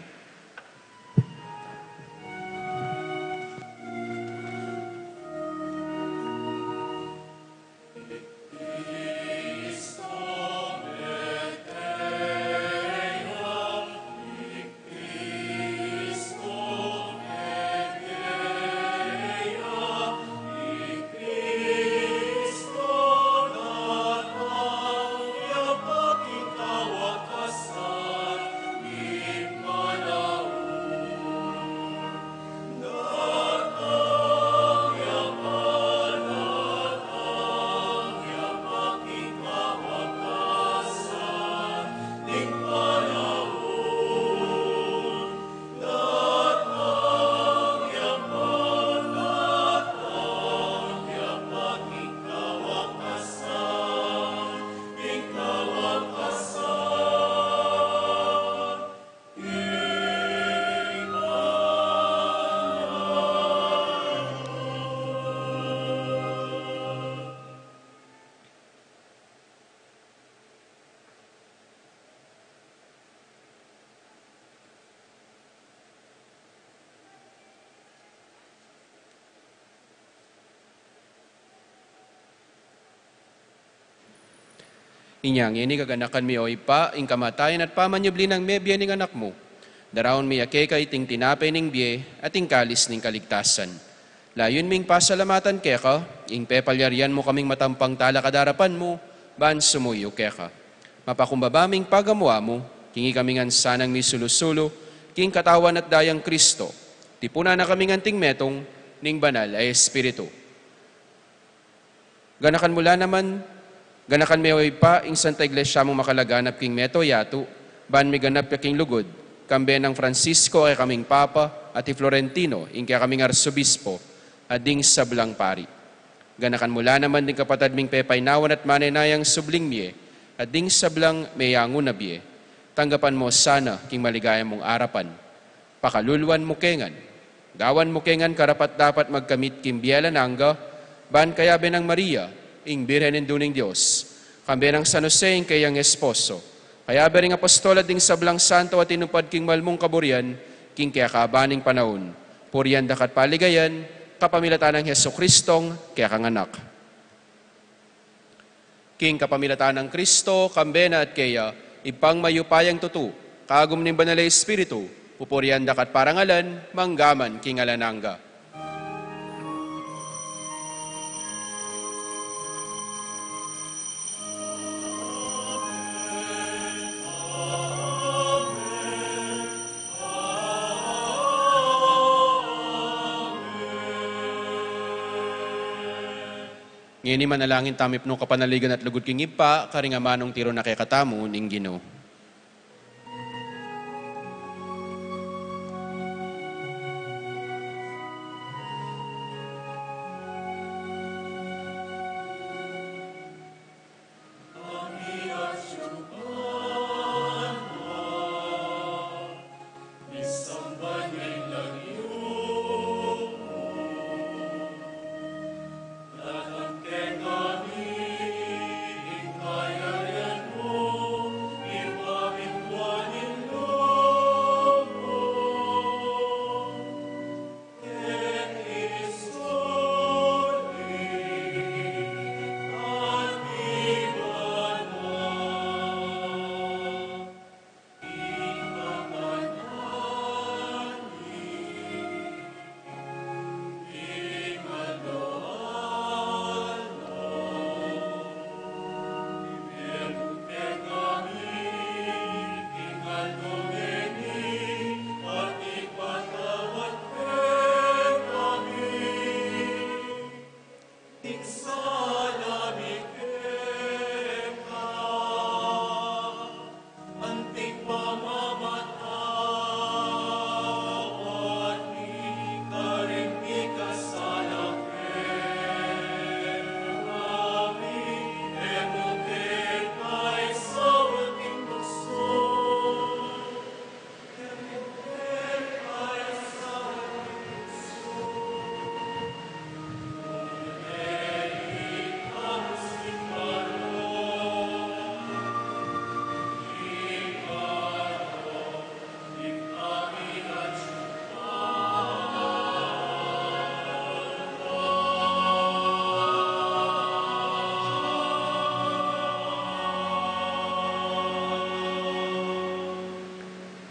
Inyang ini kaganakan mi oy pa, ing kamatayan at pamanyubli ng mebya ning anak mo. Daraon mi akeka iting tinapay ning biye at ing kalis ning kaligtasan. Layon ming pasalamatan keka, ing pepalyarian mo kaming matampang tala kadarapan mo, ban sumuyo keka. Mapakumbabaming pagamwa mo, kingi kaming sanang mi sulusulo, king katawan at dayang Kristo. Tipuna na kaming anting metong, ning banal ay Espiritu. Ganakan mula naman, ganakan may pa, ing Santa Iglesia mong makalaganap king meto yatu, ban may ganap king lugod, kambe ng Francisco ay kaming Papa, at Florentino, ing kaya kaming Arsobispo, at ding sablang pari. Ganakan mula naman ding kapatad ming pepaynawan at manenayang subling miye, at ding sablang mayangun na biye. Tanggapan mo sana king maligayang mong arapan. Pakaluluan mo kengan, gawan mo kengan karapat dapat magkamit king biyela nangga, ban kaya benang Maria, ing Birhen Duning Diyos, kambe ng San Jose ing kayang esposo, kaya bering apostol at ding sablang santo at inupad king malmong kaburian, king kaya kabaning panahon, puriyan dakat paligayan, kapamilatan ng Heso Kristong kaya kang anak. King kapamilatan ng Kristo, kambe na at kaya, ipang mayupayang tutu, kagum ng banal na Espiritu, pupuriyan dakat parangalan, manggaman king alananga. Ngayon ni manalangin tamip no kapanaligan at lugod king ipa, karingamanong tiro na kay katamu ning Ginoo. Ing kayarian mo, ing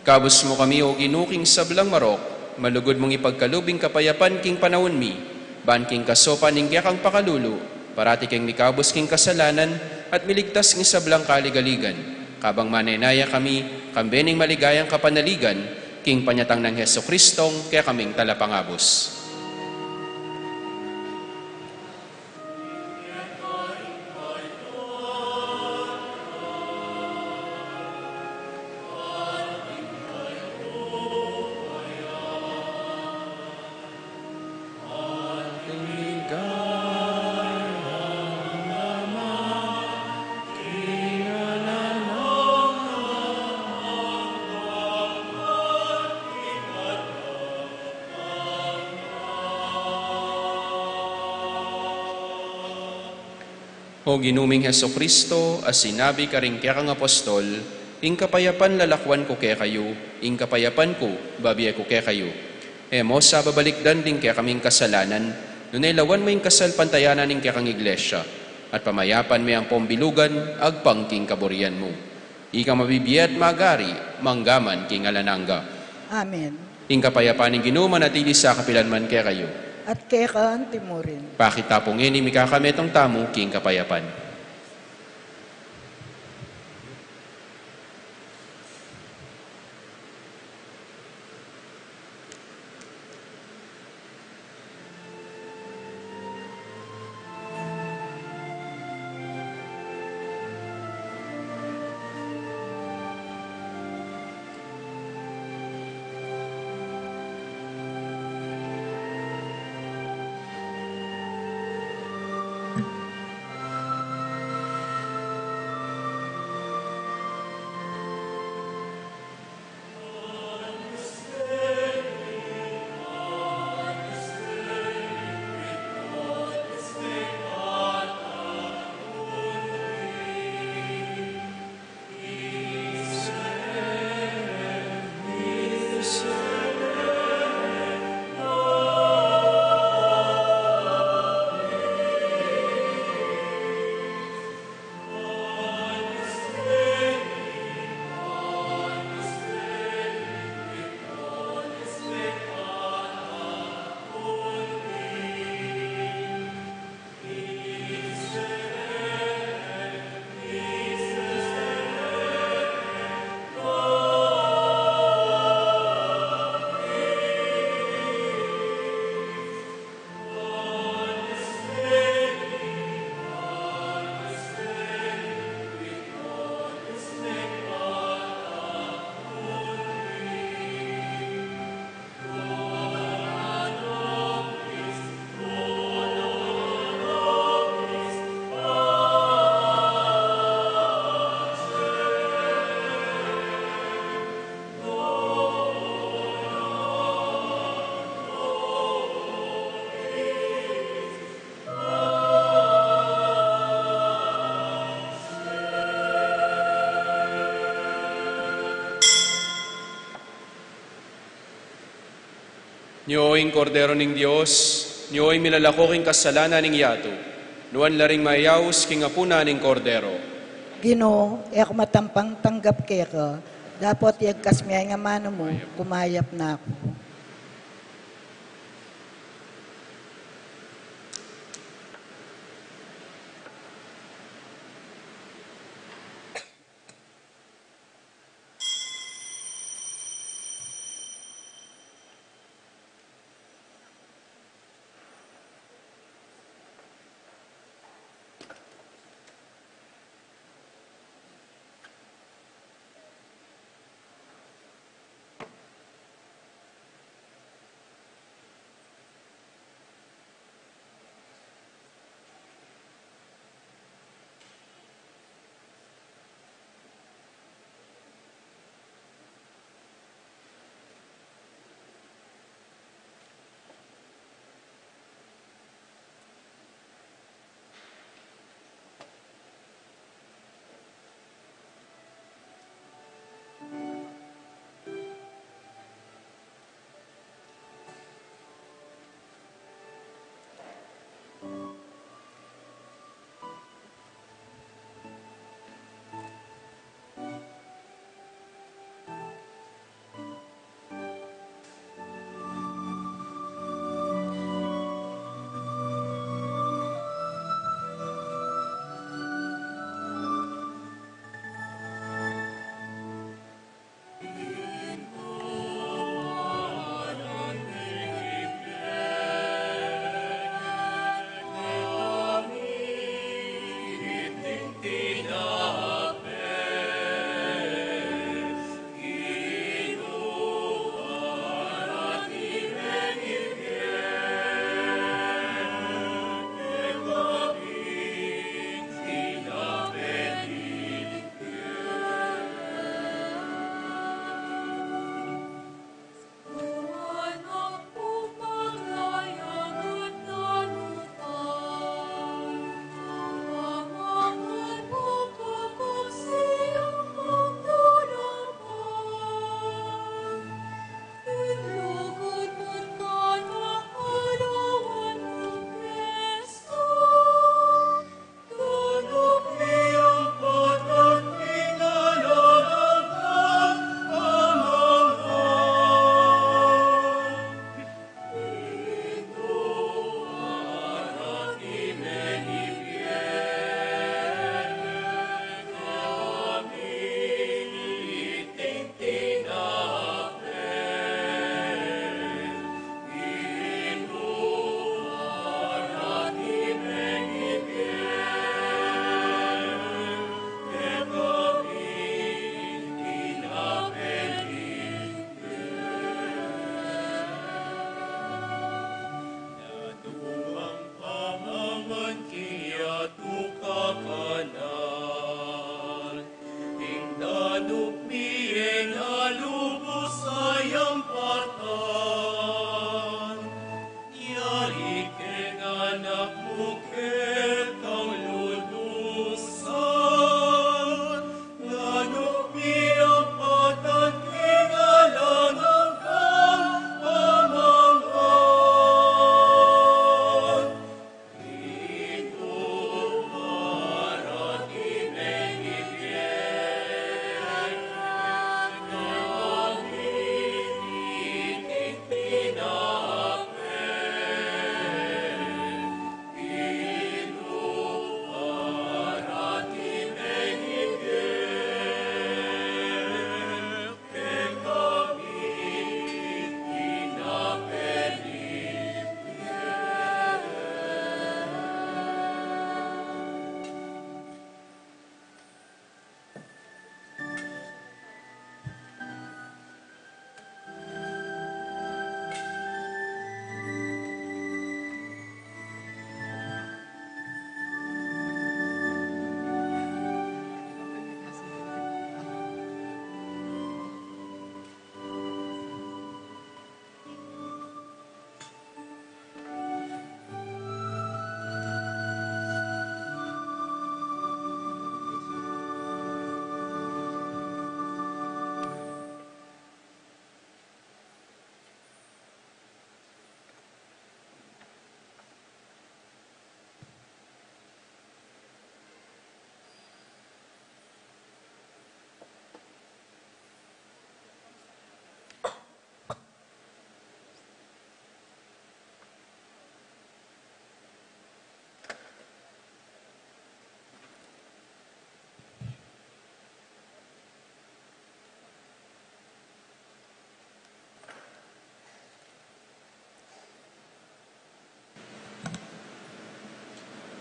Kabus mo kami o ginuking sablang marok, malugod mong ipagkalubing kapayapan king panahon mi, ban king kasopa ning kang pakalulu, parati king mikabos king kasalanan, at miligtas ng sablang kaligaligan. Kabang manenaya kami, kambening maligayang kapanaligan, king panyatang ng Heso Kristong, kaya kaming talapangabos. O ginuming Heso Kristo, as sinabi ka rin kaya kang apostol, ing kapayapan lalakwan ko kaya kayo, ing kapayapan ko, babiya ko kaya kayo. Emo sa babalikdan din kaya kaming kasalanan, nunay lawan mo yung kasal pantayanan ning kaya kang iglesia, at pamayapan may ang pombilugan, agpang king kaburian mo. Ika mabibiyat magari, manggaman king alananga. Amen. Ing kapayapan ning ginuman at sa kapilanman kaya kayo. At kaya ka antimurin. Pakitapong ini mikakametong tamo king kapayapan. Niyoing kordero ning Dios, niyoing milalakoking kasalanan ning yato, nuan laring mayaws king apuna ning kordero. Ginoo, ek matampang tanggap kaya ka. Dapat yagkas miyay nga mano mo, kumayap na ako.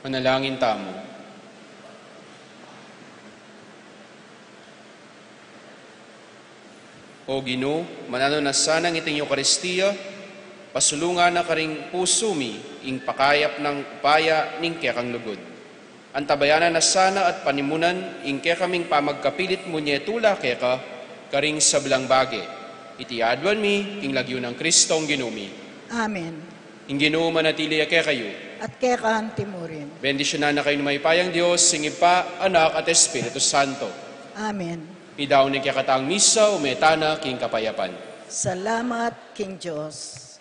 Manalangin tamo. O Ginoo, manano na sanang iting Eucharistia, pasulungan na karing puso mi, ing pakayap ng upaya ning kekang lugod. Antabayanan na sana at panimunan, ing kekaming pamagkapilit mo nyetula keka, karing sablang bage. Iti adwan mi, ing lagyo ng Kristong ginumi. Amen. Ing Ginoo manatili ake kayo. At kekahan timurin. Bendisyonan na kayo ng may payang Diyos, singip pa, Anak at Espiritu Santo. Amen. Midaw ni kakatang misa, umetana, king kapayapan. Salamat, King Diyos.